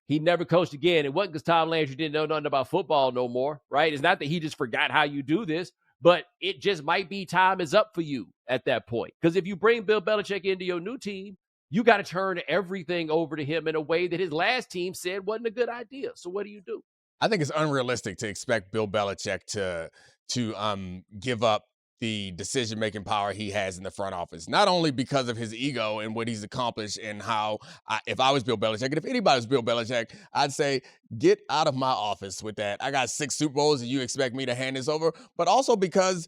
He never coached again. It wasn't because Tom Landry didn't know nothing about football no more, right? It's not that he just forgot how you do this, but it just might be time is up for you at that point. Because if you bring Bill Belichick into your new team, you got to turn everything over to him in a way that his last team said wasn't a good idea. So what do you do? I think it's unrealistic to expect Bill Belichick to give up the decision-making power he has in the front office, not only because of his ego and what he's accomplished and how, if I was Bill Belichick, and if anybody was Bill Belichick, I'd say, get out of my office with that. I got 6 Super Bowls and you expect me to hand this over, but also because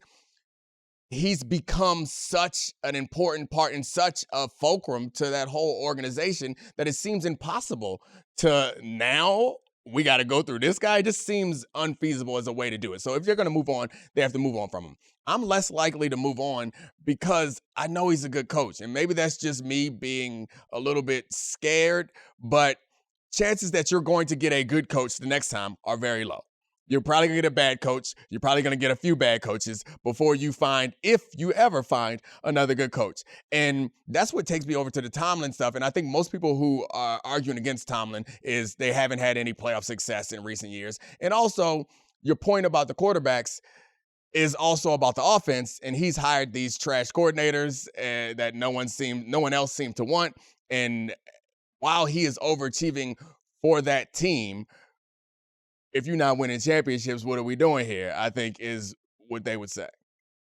he's become such an important part and such a fulcrum to that whole organization that it seems impossible to now we got to go through this guy. It just seems unfeasible as a way to do it. So if you're going to move on, they have to move on from him. I'm less likely to move on because I know he's a good coach. And maybe that's just me being a little bit scared, but chances that you're going to get a good coach the next time are very low. You're probably going to get a bad coach. You're probably going to get a few bad coaches before you find, if you ever find, another good coach. And that's what takes me over to the Tomlin stuff. And I think most people who are arguing against Tomlin is they haven't had any playoff success in recent years. And also, your point about the quarterbacks is also about the offense. And he's hired these trash coordinators that no one else seemed to want. And while he is overachieving for that team, if you're not winning championships, what are we doing here? I think is what they would say.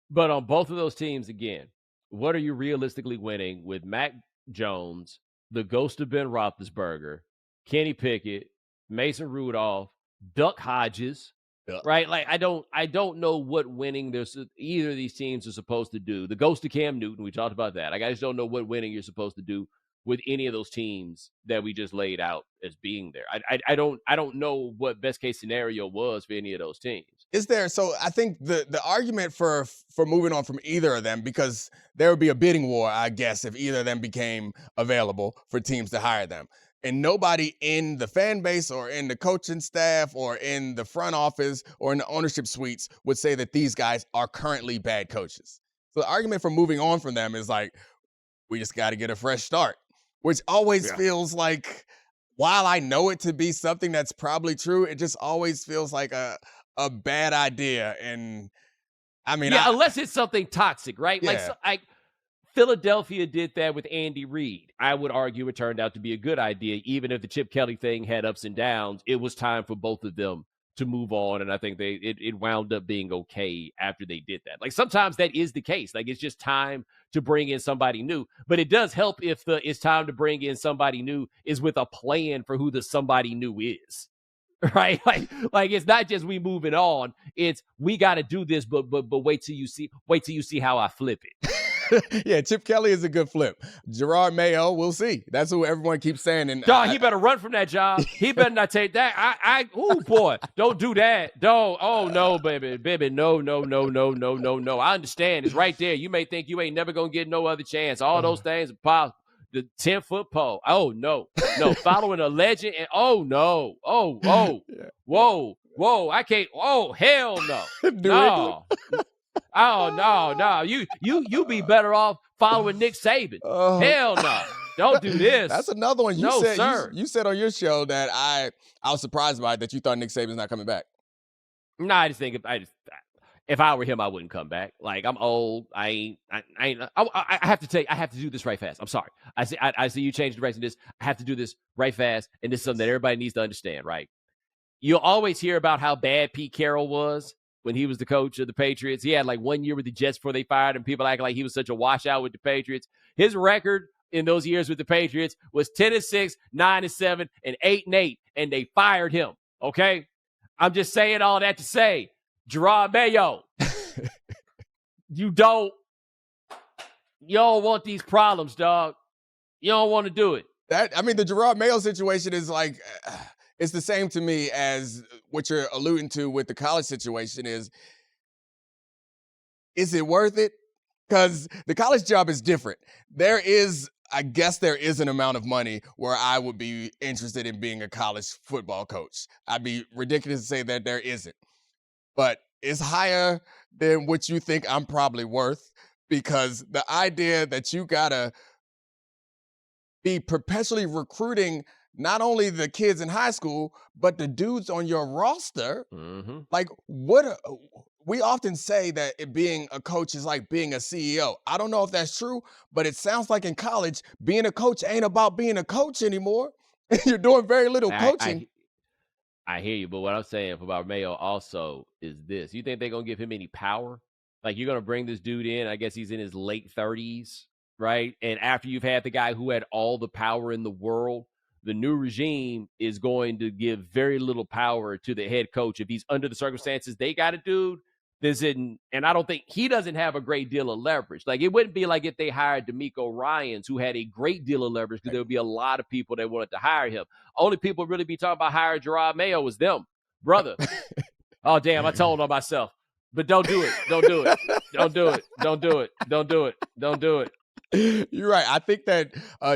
But on both of those teams, again, what are you realistically winning with Mac Jones, the ghost of Ben Roethlisberger, Kenny Pickett, Mason Rudolph, Duck Hodges, right? Like, I don't know what winning either of these teams are supposed to do. The ghost of Cam Newton, we talked about that. I just don't know what winning you're supposed to do with any of those teams that we just laid out as being there. I don't know what best case scenario was for any of those teams. Is there? So I think the argument for moving on from either of them, because there would be a bidding war, I guess, if either of them became available for teams to hire them. And nobody in the fan base or in the coaching staff or in the front office or in the ownership suites would say that these guys are currently bad coaches. So the argument for moving on from them is like, we just got to get a fresh start. Which always feels like, while I know it to be something that's probably true, it just always feels like a bad idea. And I mean, unless it's something toxic, right? Yeah. Like Philadelphia did that with Andy Reid. I would argue it turned out to be a good idea, even if the Chip Kelly thing had ups and downs. It was time for both of them to move on, and I think it wound up being okay after they did that. Like, sometimes that is the case. Like, it's just time to bring in somebody new. But it does help if it's time to bring in somebody new is with a plan for who the somebody new is, right? Like it's not just we moving on. It's we got to do this, but wait till you see how I flip it. Yeah, Chip Kelly is a good flip. Gerard Mayo, we'll see. That's who everyone keeps saying. And he better run from that job. He better not take that. Oh boy, don't do that. Don't. Oh no, baby, no. I understand. It's right there. You may think you ain't never gonna get no other chance. All those things are possible. The 10-foot pole. Oh no, following a legend. And oh no, whoa, I can't. Oh hell no, no. Oh no! You be better off following Nick Saban. Hell no! Don't do this. That's another one. Sir. You said on your show that I was surprised by it, that you thought Nick Saban's not coming back. No, I just think if I were him, I wouldn't come back. Like, I'm old. I have to tell you, I have to do this right fast. I'm sorry. I see you change the direction of this. I have to do this right fast, and this is something that everybody needs to understand. Right? You'll always hear about how bad Pete Carroll was when he was the coach of the Patriots. He had like 1 year with the Jets before they fired him. People act like he was such a washout with the Patriots. His record in those years with the Patriots was 10-6, 9-7, and 8-8, and they fired him. Okay? I'm just saying all that to say, Gerard Mayo, you don't want these problems, dog. You don't want to do it. The Gerard Mayo situation is like, it's the same to me as what you're alluding to with the college situation is it worth it? Because the college job is different. I guess there is an amount of money where I would be interested in being a college football coach. I'd be ridiculous to say that there isn't. But it's higher than what you think I'm probably worth, because the idea that you gotta be perpetually recruiting not only the kids in high school, but the dudes on your roster. Mm-hmm. Like, we often say that being a coach is like being a CEO. I don't know if that's true, but it sounds like in college, being a coach ain't about being a coach anymore. You're doing very little coaching. I hear you, but what I'm saying about Mayo also is this. You think they're going to give him any power? Like, you're going to bring this dude in, I guess he's in his late 30s, right? And after you've had the guy who had all the power in the world, the new regime is going to give very little power to the head coach. If he's under the circumstances they got a dude, and I don't think he doesn't have a great deal of leverage. Like, it wouldn't be like if they hired D'Amico Ryans, who had a great deal of leverage, because there would be a lot of people that wanted to hire him. Only people really be talking about hiring Gerard Mayo was them. Brother. Oh, damn, I told on myself. But don't do it. Don't do it. Don't do it. Don't do it. Don't do it. Don't do it. You're right. I think that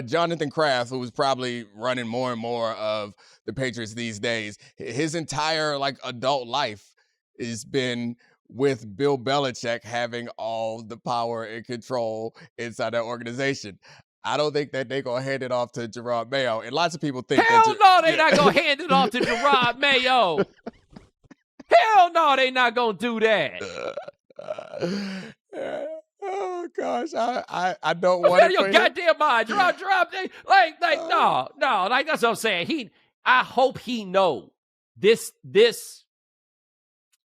Jonathan Kraft, who was probably running more and more of the Patriots these days, his entire adult life has been with Bill Belichick having all the power and control inside that organization. I don't think that they're going to hand it off to Gerard Mayo. And lots of people think Hell no, they're not going to hand it off to Gerard Mayo. Hell no, they're not going to do that. Oh, gosh. I don't want to. Your goddamn mind. Gerard, no. Like, that's what I'm saying. I hope he know this.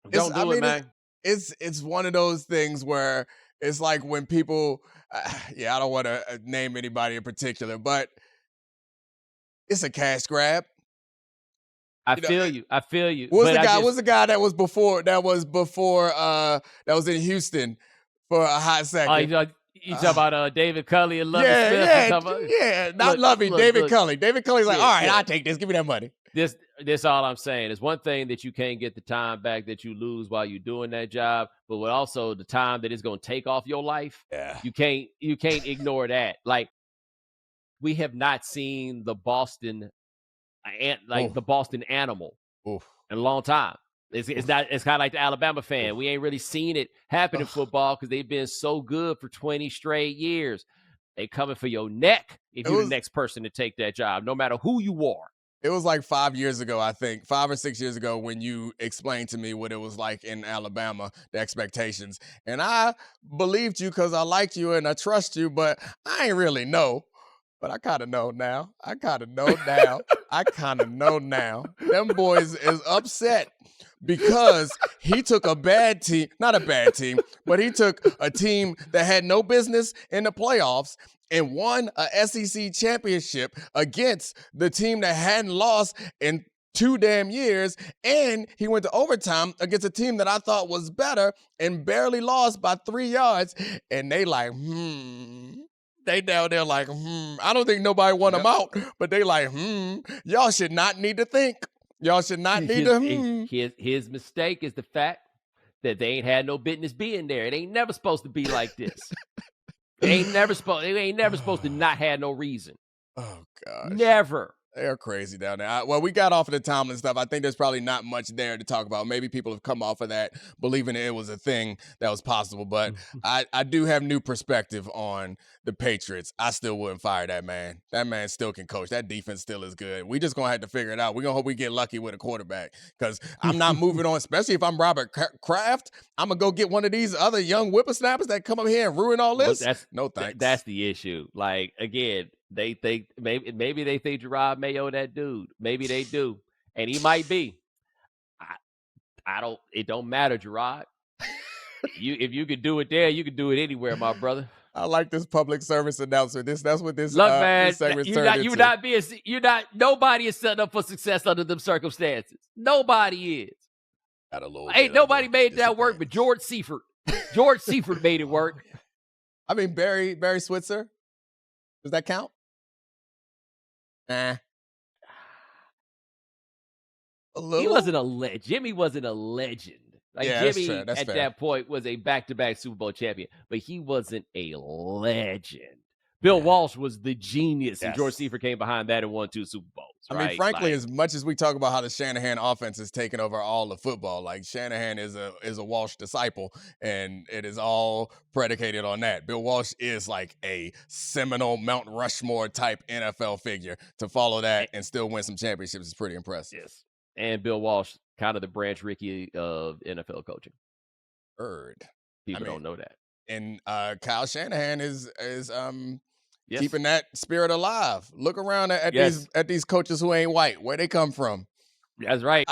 Don't do it, man. It's one of those things where it's like when people, I don't want to name anybody in particular, but it's a cash grab. I feel you. What's the guy that was in Houston for a hot second? You talk about David Culley and Lovey Smith? Not Lovey, David Culley. David Culley's like, all right, I'll take this. Give me that money. This all I'm saying is one thing that you can't get the time back that you lose while you're doing that job, but with also the time that it's going to take off your life. Yeah. You can't ignore that. Like, we have not seen the Boston animal in a long time. It's kind of like the Alabama fan. We ain't really seen it happen in football because they've been so good for 20 straight years. They coming for your neck if you're the next person to take that job, no matter who you are. It was like 5 years ago, I think, 5 or 6 years ago, when you explained to me what it was like in Alabama, the expectations. And I believed you because I liked you and I trust you, but I ain't really know. But I kind of know now. Them boys is upset because he took a bad team, not a bad team, but he took a team that had no business in the playoffs and won a SEC championship against the team that hadn't lost in 2 damn years. And he went to overtime against a team that I thought was better and barely lost by 3 yards. And they like, They down there like, I don't think nobody want them out, but they like, y'all should not need to think. Y'all should not need to. His mistake is the fact that they ain't had no business being there. It ain't never supposed to be like this. It ain't never supposed to not have no reason. Oh, gosh. Never. They're crazy down there. Well, we got off of the Tomlin stuff. I think there's probably not much there to talk about. Maybe people have come off of that believing it was a thing that was possible. But I do have new perspective on the Patriots. I still wouldn't fire that man. That man still can coach. That defense still is good. We just going to have to figure it out. We're going to hope we get lucky with a quarterback because I'm not moving on, especially if I'm Robert Kraft. I'm going to go get one of these other young whippersnappers that come up here and ruin all this. No thanks. That's the issue. Like, again, they think maybe they think Gerard Mayo that dude. Maybe they do, and he might be. It don't matter, Gerard. If you could do it there, you could do it anywhere, my brother. I like this public service announcement. That's what this look, man. This segment turned into. Nobody is set up for success under them circumstances. Nobody is. Got a little. Ain't nobody made that work, but George Seifert. George Seifert made it work. I mean, Barry Switzer. Does that count? A He little. wasn't a legend. Jimmy wasn't a legend. Like Yeah, that's Jimmy fair. That's at fair. that point was a back-to-back Super Bowl champion, but he wasn't a legend. Bill Walsh was the genius, and George Yes. Seifert came behind that and won 2 Super Bowls. I Right? mean, frankly, Like, as much as we talk about how the Shanahan offense is taking over all of football, like Shanahan is a Walsh disciple, and it is all predicated on that. Bill Walsh is like a seminal Mount Rushmore type NFL figure. To follow that and still win some championships is pretty impressive. yes. And Bill Walsh, kind of the Branch Rickey of NFL coaching. Heard. People don't know that. And Kyle Shanahan is Yes. keeping that spirit alive. Look around at Yes. these coaches who ain't white. Where they come from? That's right.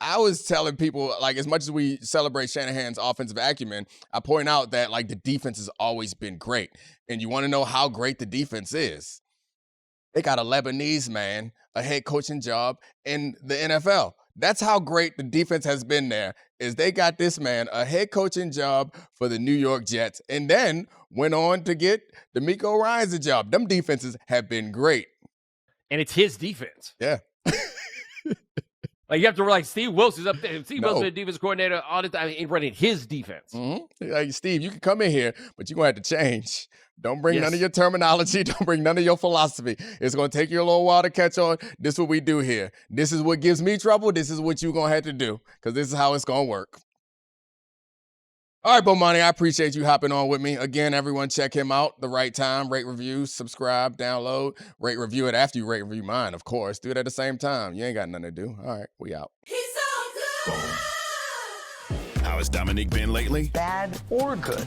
I was telling people, like, as much as we celebrate Shanahan's offensive acumen, I point out that, like, the defense has always been great. And you want to know how great the defense is? They got a Lebanese man, a head coaching job in the NFL. That's how great the defense has been there, is they got this man a head coaching job for the New York Jets and then went on to get DeMeco Ryans a job. Them defenses have been great. And it's his defense. Yeah. Like, you have to realize Steve Wilson's up there. Steve No. Wilson, the defense coordinator, all the time, ain't running his defense. Mm-hmm. Like, Steve, you can come in here, but you're going to have to change. Don't bring none of Yes. your terminology. Don't bring none of your philosophy. It's going to take you a little while to catch on. This is what we do here. This is what gives me trouble. This is what you're going to have to do, because this is how it's going to work. All right, Bomani, I appreciate you hopping on with me. Again, everyone, check him out. The Right Time. Rate, review, subscribe, download. Rate, review it after you rate, review mine, of course. Do it at the same time. You ain't got nothing to do. All right, we out. How has Domonique been lately? Bad or good?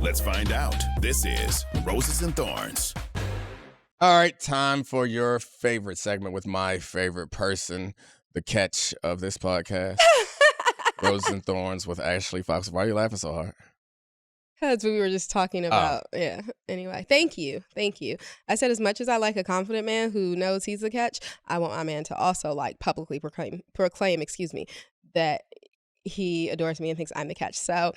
Let's find out. This is Roses and Thorns. All right, time for your favorite segment with my favorite person, the catch of this podcast. Roses and Thorns with Ashley Fox. Why are you laughing so hard? Because we were just talking about, yeah. Anyway, thank you. I said, as much as I like a confident man who knows he's the catch, I want my man to also like publicly proclaim, that he adores me and thinks I'm the catch. So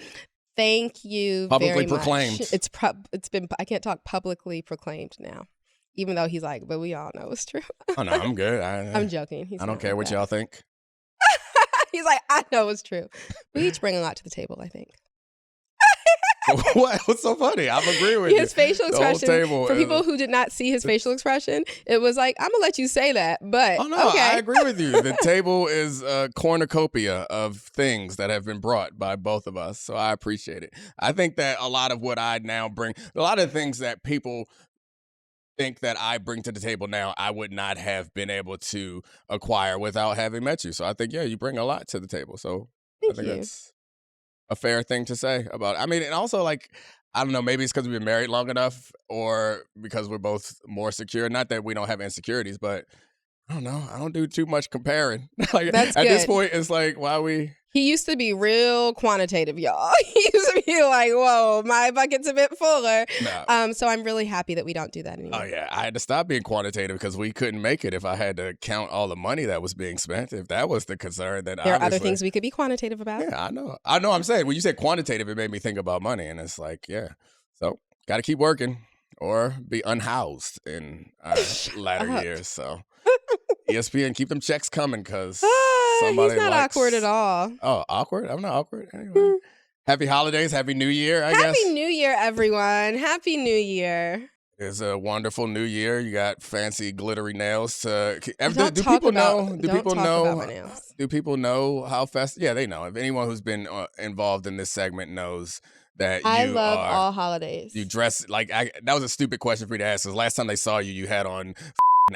thank you Publicly very proclaimed. much. It's been, I can't talk publicly proclaimed now, even though he's like, but we all know it's true. Oh, no, I'm good. I'm joking. He's I don't not care like what that. y'all think. He's like, I know it's true. We each bring a lot to the table, I think. What? What's so funny? I'm agreeing with you. His facial The whole expression, table for is- people who did not see his facial expression, it was like, I'm going to let you say that, but Oh, no, okay. I agree with you. The table is a cornucopia of things that have been brought by both of us, so I appreciate it. I think that a lot of what I now bring, a lot of things that people think that I bring to the table now, I would not have been able to acquire without having met you. So I think, yeah, you bring a lot to the table. So Thank I think you. that's a fair thing to say about it. I mean, and also, like, I don't know, maybe it's because we've been married long enough or because we're both more secure. Not that we don't have insecurities, but I don't know. I don't do too much comparing. Like, That's at this good. point, it's like, why we... He used to be real quantitative, y'all. He used to be like, whoa, my bucket's a bit fuller. No. So I'm really happy that we don't do that anymore. Oh, yeah. I had to stop being quantitative because we couldn't make it if I had to count all the money that was being spent. If that was the concern, then There are other obviously- things we could be quantitative about. Yeah, I know. I'm saying when you said quantitative, it made me think about money. And it's like, yeah. So got to keep working or be unhoused in our latter up. years. So ESPN, keep them checks coming because He's somebody not likes... awkward at all. Oh, awkward? I'm not awkward. Anyway. Happy holidays. Happy New Year, I guess. Happy New Year, everyone. Happy New Year. It's a wonderful new year. You got fancy glittery nails. Do Don't talk people about- know? Do don't people talk know? about my nails. Do people know how fast? Yeah, they know. If anyone who's been involved in this segment knows that I you love are. all holidays. You dress like that was a stupid question for you to ask. Because last time they saw you, you had on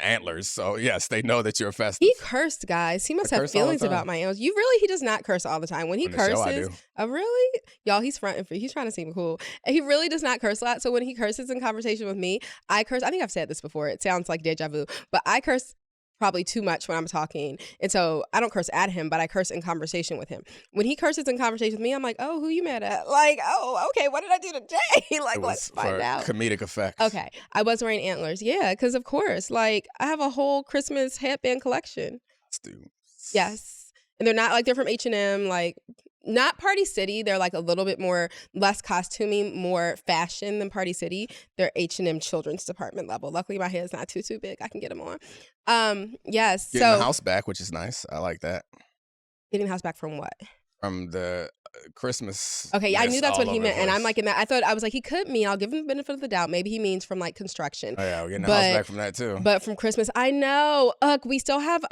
antlers. So yes, they know that you're festive. He cursed, guys. He must I have curse all the feelings time. about my antlers. He does not curse all the time. When he On the show, I curses, do. oh really? Y'all, he's fronting for. He's trying to seem cool. He really does not curse a lot. So when he curses in conversation with me, I curse. I think I've said this before. It sounds like deja vu, but I curse probably too much when I'm talking. And so I don't curse at him, but I curse in conversation with him. When he curses in conversation with me, I'm like, oh, who you mad at? Like, oh, okay, what did I do today? Like, It let's was find for out. comedic effect. Okay, I was wearing antlers. Yeah, because of course, like, I have a whole Christmas headband collection. Stu. Yes. And they're not like they're from H&M. Like, not Party City. They're like a little bit more, less costuming, more fashion than Party City. They're H&M children's department level. Luckily, my hair's not too big. I can get them on. Yes. Getting the house back, which is nice. I like that. Getting the house back from what? From the Christmas. Okay, yeah, I knew that's what he meant. And I'm like, I was like, he could mean, I'll give him the benefit of the doubt. Maybe he means from like construction. Oh, yeah, we're getting the house back from that too. But from Christmas, I know. Look, we still have,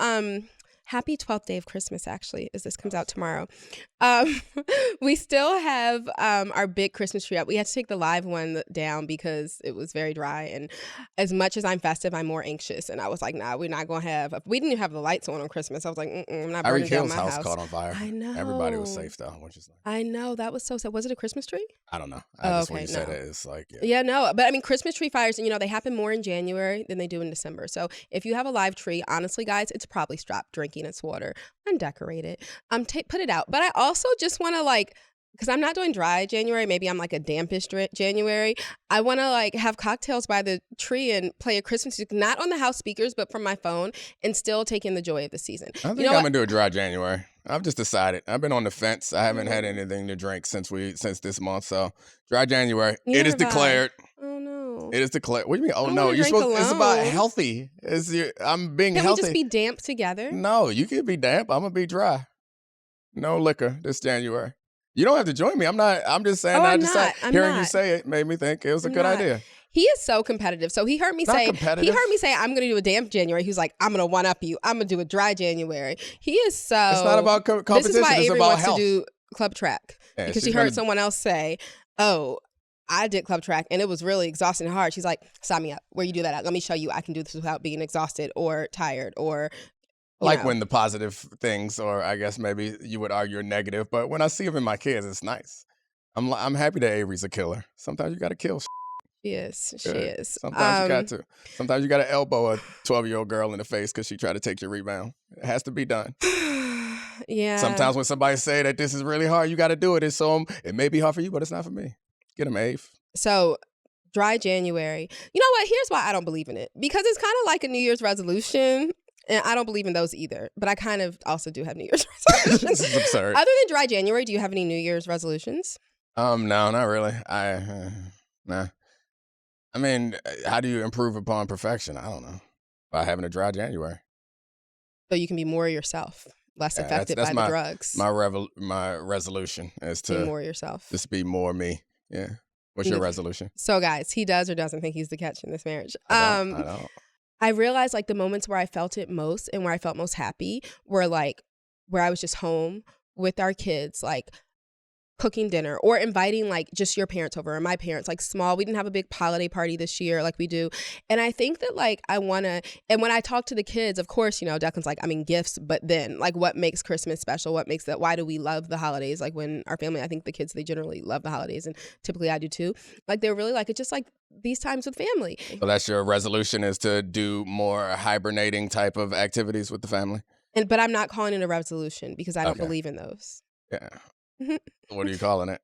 happy 12th day of Christmas, actually, as this comes out tomorrow. We still have our big Christmas tree up. We had to take the live one down because it was very dry. And as much as I'm festive, I'm more anxious. And I was like, nah, we're not going to have, we didn't even have the lights on Christmas. I was like, I'm not burning down my house. Caught on fire. I know. Everybody was safe though, which is nice. I know. That was so sad. Was it a Christmas tree? I don't know. When you said it, it's like, yeah, no. But I mean, Christmas tree fires, they happen more in January than they do in December. So if you have a live tree, honestly, guys, it's probably stopped drinking its water. Undecorate it. Put it out. But I also just want to because I'm not doing dry January. Maybe I'm like a dampish January. I want to have cocktails by the tree and play a Christmas music, not on the house speakers, but from my phone, and still take in the joy of the season. I think I'm gonna do a dry January. I've just decided. I've been on the fence. I haven't had anything to drink since this month. So dry January. It is declared. Oh no. It is declared. What do you mean? Oh no, you're supposed. Alone. It's about healthy. I'm being healthy. Can we just be damp together? No, you can be damp. I'm gonna be dry. No liquor this January. You don't have to join me. I'm not. I'm just saying. Hearing you say it made me think it was a good idea. He is so competitive. So he heard me say, I'm going to do a damp January. He was like, I'm going to one up you. I'm going to do a dry January. He is so. It's not about competition. This is why Avery wants health. to do club track. Yeah, because she heard someone else say, oh, I did club track and it was really exhausting and hard. She's like, sign me up. Where you do that at? Let me show you I can do this without being exhausted or tired or. When the positive things, or I guess maybe you would argue are negative, but when I see them in my kids, it's nice. I'm happy that Avery's a killer. Sometimes you got to kill. She is. Sometimes you got to. Sometimes you got to elbow a 12-year-old girl in the face because she tried to take your rebound. It has to be done. Yeah. Sometimes when somebody say that this is really hard, you got to do it. It may be hard for you, but it's not for me. Get him, Ave. So, dry January. You know what? Here's why I don't believe in it. Because it's kind of like a New Year's resolution. And I don't believe in those either. But I kind of also do have New Year's resolutions. This is absurd. Other than dry January, do you have any New Year's resolutions? No, not really. Nah. I mean, how do you improve upon perfection? I don't know. By having a dry January. So you can be more yourself, less affected by the drugs. My resolution is to be more yourself. Just be more me. Yeah. What's your resolution? So guys, he does or doesn't think he's the catch in this marriage. I don't. I realized the moments where I felt it most and where I felt most happy were where I was just home with our kids, cooking dinner or inviting just your parents over or my parents, small. We didn't have a big holiday party this year like we do. And I think that I want to, and when I talk to the kids, of course, Declan's gifts, but then what makes Christmas special? What makes why do we love the holidays? When our family, I think the kids, they generally love the holidays and typically I do too. They're really it's just these times with family. So that's your resolution, is to do more hibernating type of activities with the family? But I'm not calling it a resolution because I don't believe in those. Yeah. What are you calling it?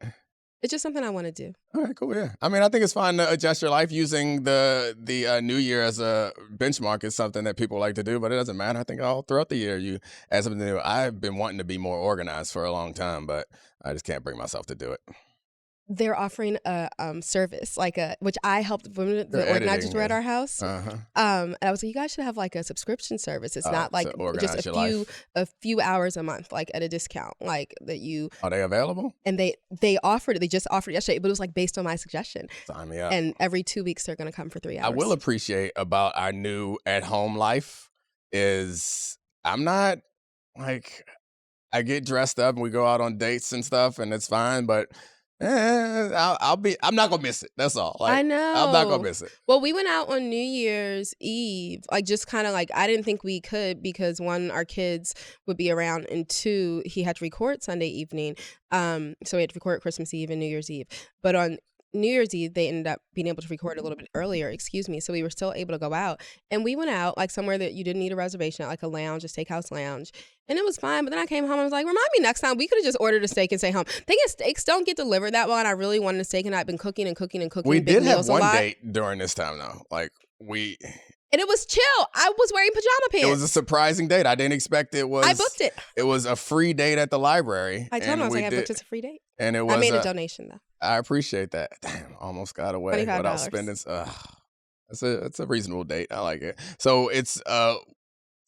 It's just something I want to do. All right, cool, yeah. I mean, I think it's fine to adjust your life. Using the New Year as a benchmark is something that people like to do, but it doesn't matter. I think all throughout the year you add something new. I've been wanting to be more organized for a long time, but I just can't bring myself to do it. They're offering a service, which I helped women, the organizers were at our house. Uh-huh. And I was like, you guys should have a subscription service. It's not just a few hours a month, at a discount, that you. Are they available? And they offered it. They just offered it yesterday, but it was based on my suggestion. Sign me up. And every 2 weeks they're going to come for 3 hours. I will appreciate about our new at-home life is I'm not I get dressed up and we go out on dates and stuff and it's fine, but. I'm not gonna miss it. That's all. I know. I'm not gonna miss it. Well, we went out on New Year's Eve, just kind of I didn't think we could because one, our kids would be around, and two, he had to record Sunday evening. So we had to record Christmas Eve and New Year's Eve. But on New Year's Eve, they ended up being able to record a little bit earlier, so we were still able to go out. And we went out somewhere that you didn't need a reservation at, a lounge, a steakhouse lounge. And it was fine, but then I came home and I was like, remind me next time, we could have just ordered a steak and stay home. Steaks don't get delivered that well, and I really wanted a steak, and I've been cooking. We did have one date during this time, though. And it was chill. I was wearing pajama pants. It was a surprising date. I didn't expect it was. I booked it. It was a free date at the library. I told him I was like, I booked it as a free date. And it was. I made a donation though. I appreciate that. Damn, almost got away $25. without spending. That's a reasonable date. I like it. So it's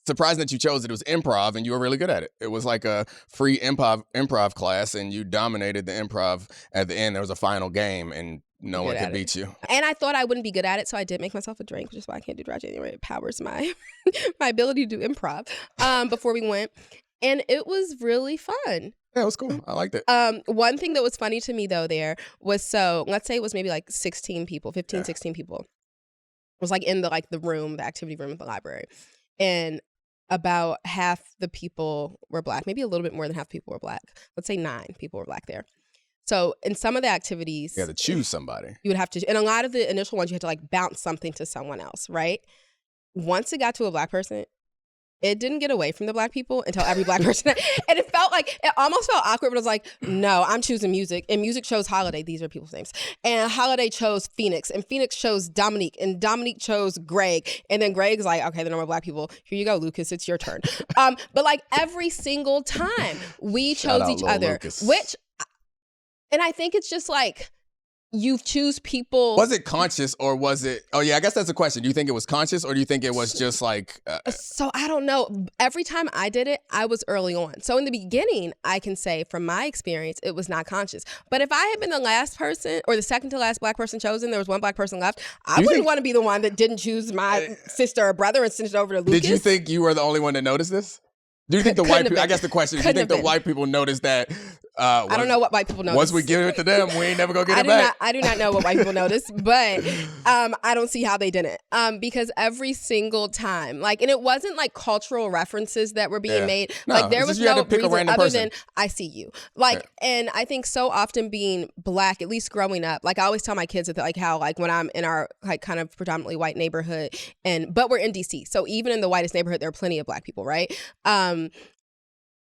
surprising that you chose it. It was improv, and you were really good at it. It was like a free improv class, and you dominated the improv. At the end, there was a final game, and no one could beat you. And I thought I wouldn't be good at it, so I did make myself a drink, which is why I can't do dry January. It powers my my ability to do improv before we went. And it was really fun. Yeah, it was cool. I liked it. One thing that was funny to me, though, there was, so let's say it was maybe like 16 people, 15, 16 people. It was like in the room, the activity room of the library. And about half the people were Black. Maybe a little bit more than half the people were Black. Let's say 9 people were Black there. So in some of the activities, you had to choose somebody. You would have to, and a lot of the initial ones, you had to like bounce something to someone else, right? Once it got to a Black person, it didn't get away from the Black people until every Black person. And it almost felt awkward, but it was like, no, I'm choosing music. And music chose Holiday. These are people's names. And Holiday chose Phoenix. And Phoenix chose Dominique. And Dominique chose Greg. And then Greg's like, okay, there are no more Black people. Here you go, Lucas. It's your turn. But like every single time we chose each other, Lucas. And I think it's just like, you choose people. Was it conscious or was it? Oh yeah, I guess that's the question. Do you think it was conscious or do you think it was just like? So I don't know. Every time I did it, I was early on. So in the beginning, I can say from my experience, it was not conscious. But if I had been the last person or the second to last Black person chosen, there was one Black person left, I wouldn't want to be the one that didn't choose my sister or brother and send it over to Lucas. Did you think you were the only one that noticed this? Do you think the white people? I guess the question is, do you think the white people noticed that? I don't know what white people notice. Once we give it to them, we ain't never gonna get it back. I do not know what white people noticed, but I don't see how they didn't. Because every single time, like, and it wasn't like cultural references that were being made. No, like there was no reason other than I see you. Like, and I think so often being Black, at least growing up, like I always tell my kids that like how like when I'm in our like kind of predominantly white neighborhood, but we're in DC, so even in the whitest neighborhood, there are plenty of Black people, right?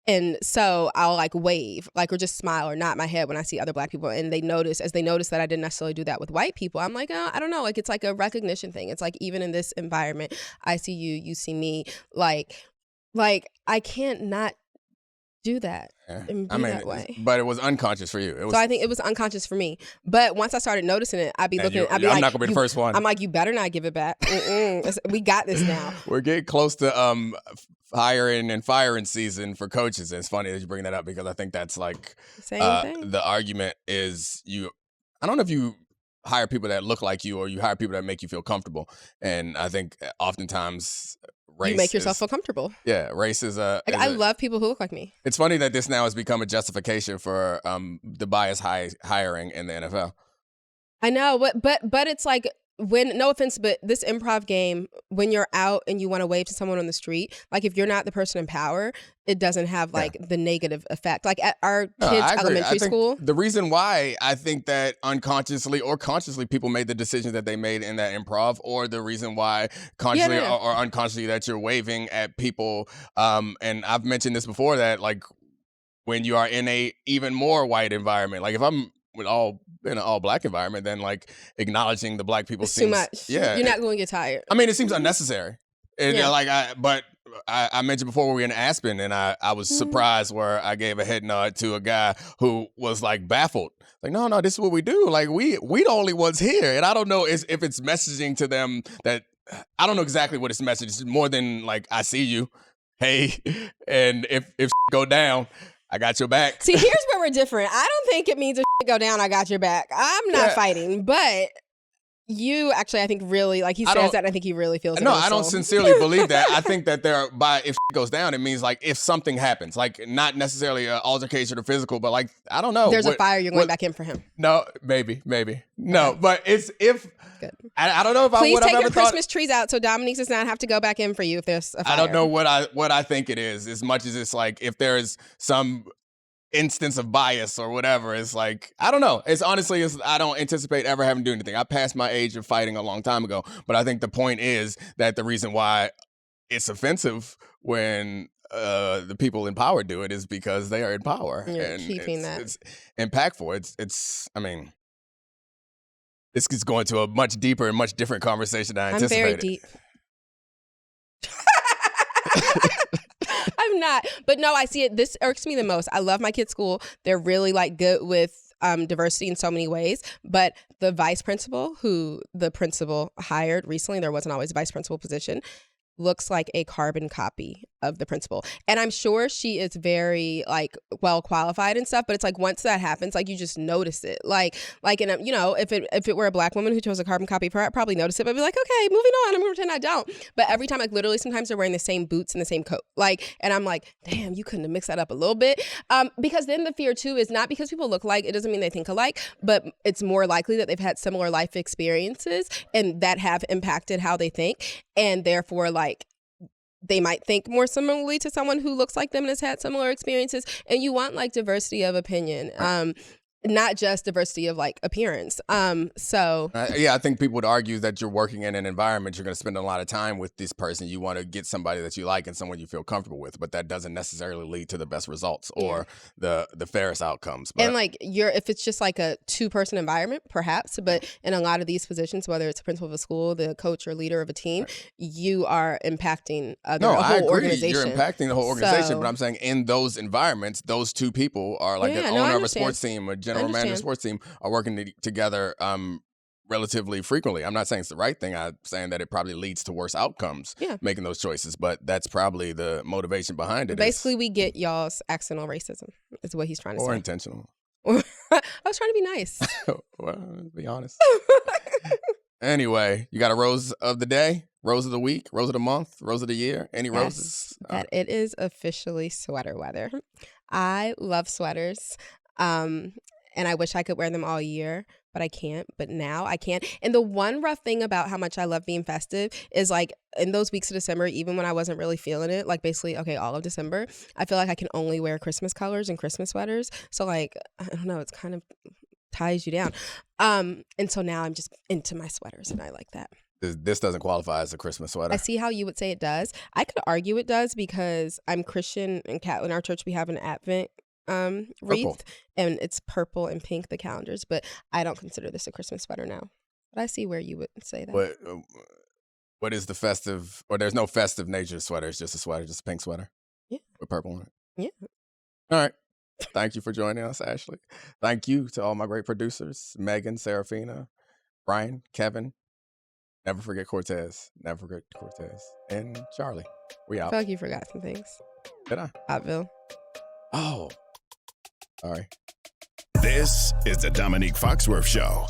And so I'll like wave, like, or just smile or nod my head when I see other Black people. And they notice that I didn't necessarily do that with white people. I'm like, oh, I don't know. Like, it's like a recognition thing. It's like, even in this environment, I see you, you see me. Like I can't not do that and be that way. But it was unconscious for you. So I think it was unconscious for me. But once I started noticing it, I'd be looking. I'd be like, I'm not gonna be the first one. I'm like, you better not give it back. We got this now. We're getting close to hiring and firing season for coaches. And it's funny that you bring that up because I think that's like same thing. The argument is I don't know if you hire people that look like you or you hire people that make you feel comfortable. And I think oftentimes race you make yourself feel comfortable. Yeah, race is a. Like, I love people who look like me. It's funny that this now has become a justification for the bias hiring in the NFL. I know, but it's like, when, no offense, but this improv game, when you're out and you want to wave to someone on the street, like if you're not the person in power, it doesn't have like the negative effect. Like at our kids' elementary school. The reason why I think that unconsciously or consciously people made the decisions that they made in that improv, or the reason why consciously or unconsciously that you're waving at people. And I've mentioned this before, that like when you are in a even more white environment, like if I'm in an all Black environment, then like acknowledging the Black people seems too much. Yeah, you're not going to get tired. I mean, it seems unnecessary. And I mentioned before we were in Aspen, and I was surprised where I gave a head nod to a guy who was like baffled. Like, no, this is what we do. Like we the only ones here, and I don't know if it's messaging to them that I don't know exactly what it's messaging. It's more than like, I see you, hey, and if go down, I got your back. See, here's where we're different. I don't think it means if go down, I got your back. I'm not fighting, but you actually, I think, really, like, he says that, and I think he really feels it. No, I don't sincerely believe that. I think that if goes down, it means like if something happens, like not necessarily an altercation or physical, but like, I don't know. There's a fire, you're going back in for him. No, maybe. No, but it's if. Good. I don't know if Please I would have ever thought. Please take your Christmas trees out so Dominique does not have to go back in for you if there's a fire. I don't know what I think it is, as much as it's like if there's some instance of bias or whatever. It's like, I don't know. It's honestly, I don't anticipate ever having to do anything. I passed my age of fighting a long time ago, but I think the point is that the reason why it's offensive when the people in power do it is because they are in power. You're and keeping it's impactful. It's I mean, this is going to a much deeper and much different conversation than I anticipated. I'm very deep. I'm not. But no, I see it. This irks me the most. I love my kids' school. They're really like good with diversity in so many ways. But the vice principal, who the principal hired recently, there wasn't always a vice principal position, looks like a carbon copy of the principal. And I'm sure she is very like well qualified and stuff, but it's like once that happens, like you just notice it. Like in a, you know, if it were a black woman who chose a carbon copy, I'd probably notice it, but I'd be like, okay, moving on. I'm gonna pretend I don't. But every time, like literally sometimes they're wearing the same boots and the same coat. Like, and I'm like, damn, you couldn't have mixed that up a little bit. Because then the fear too is not because people look alike, it doesn't mean they think alike, but it's more likely that they've had similar life experiences and that have impacted how they think. And therefore, like, they might think more similarly to someone who looks like them and has had similar experiences. And you want like diversity of opinion, not just diversity of like appearance. I think people would argue that you're working in an environment, you're going to spend a lot of time with this person. You want to get somebody that you like and someone you feel comfortable with, but that doesn't necessarily lead to the best results or the fairest outcomes. But, and like if it's just like a 2-person environment, perhaps, but in a lot of these positions, whether it's a principal of a school, the coach or leader of a team, you are impacting a whole organization. You're impacting the whole organization, but I'm saying in those environments, those two people are like an owner of a sports team, a general manager of a sports team, are working together relatively frequently. I'm not saying it's the right thing. I'm saying that it probably leads to worse outcomes making those choices, but that's probably the motivation behind it. Basically, we get y'all's accidental racism is what he's trying to say. Or intentional. I was trying to be nice. Well, be honest. Anyway, you got a rose of the day, rose of the week, rose of the month, rose of the year? Any roses? That it is officially sweater weather. I love sweaters. And I wish I could wear them all year, but I can't. But now I can. And the one rough thing about how much I love being festive is like in those weeks of December, even when I wasn't really feeling it, like basically, okay, all of December, I feel like I can only wear Christmas colors and Christmas sweaters. So like, I don't know, it's kind of ties you down. And so now I'm just into my sweaters and I like that. This doesn't qualify as a Christmas sweater. I see how you would say it does. I could argue it does because I'm Christian and in our church we have an Advent wreath, and it's purple and pink, the calendars, but I don't consider this a Christmas sweater now. But I see where you would say that. What is the festive, or there's no festive nature sweater, it's just a sweater, just a pink sweater? Yeah. With purple on it? Yeah. All right. Thank you for joining us, Ashley. Thank you to all my great producers, Megan, Serafina, Brian, Kevin. Never forget Cortez. Never forget Cortez. And Charlie. We out. I feel like you forgot some things. Did I? Otville. Oh. Sorry. This is the Domonique Foxworth Show.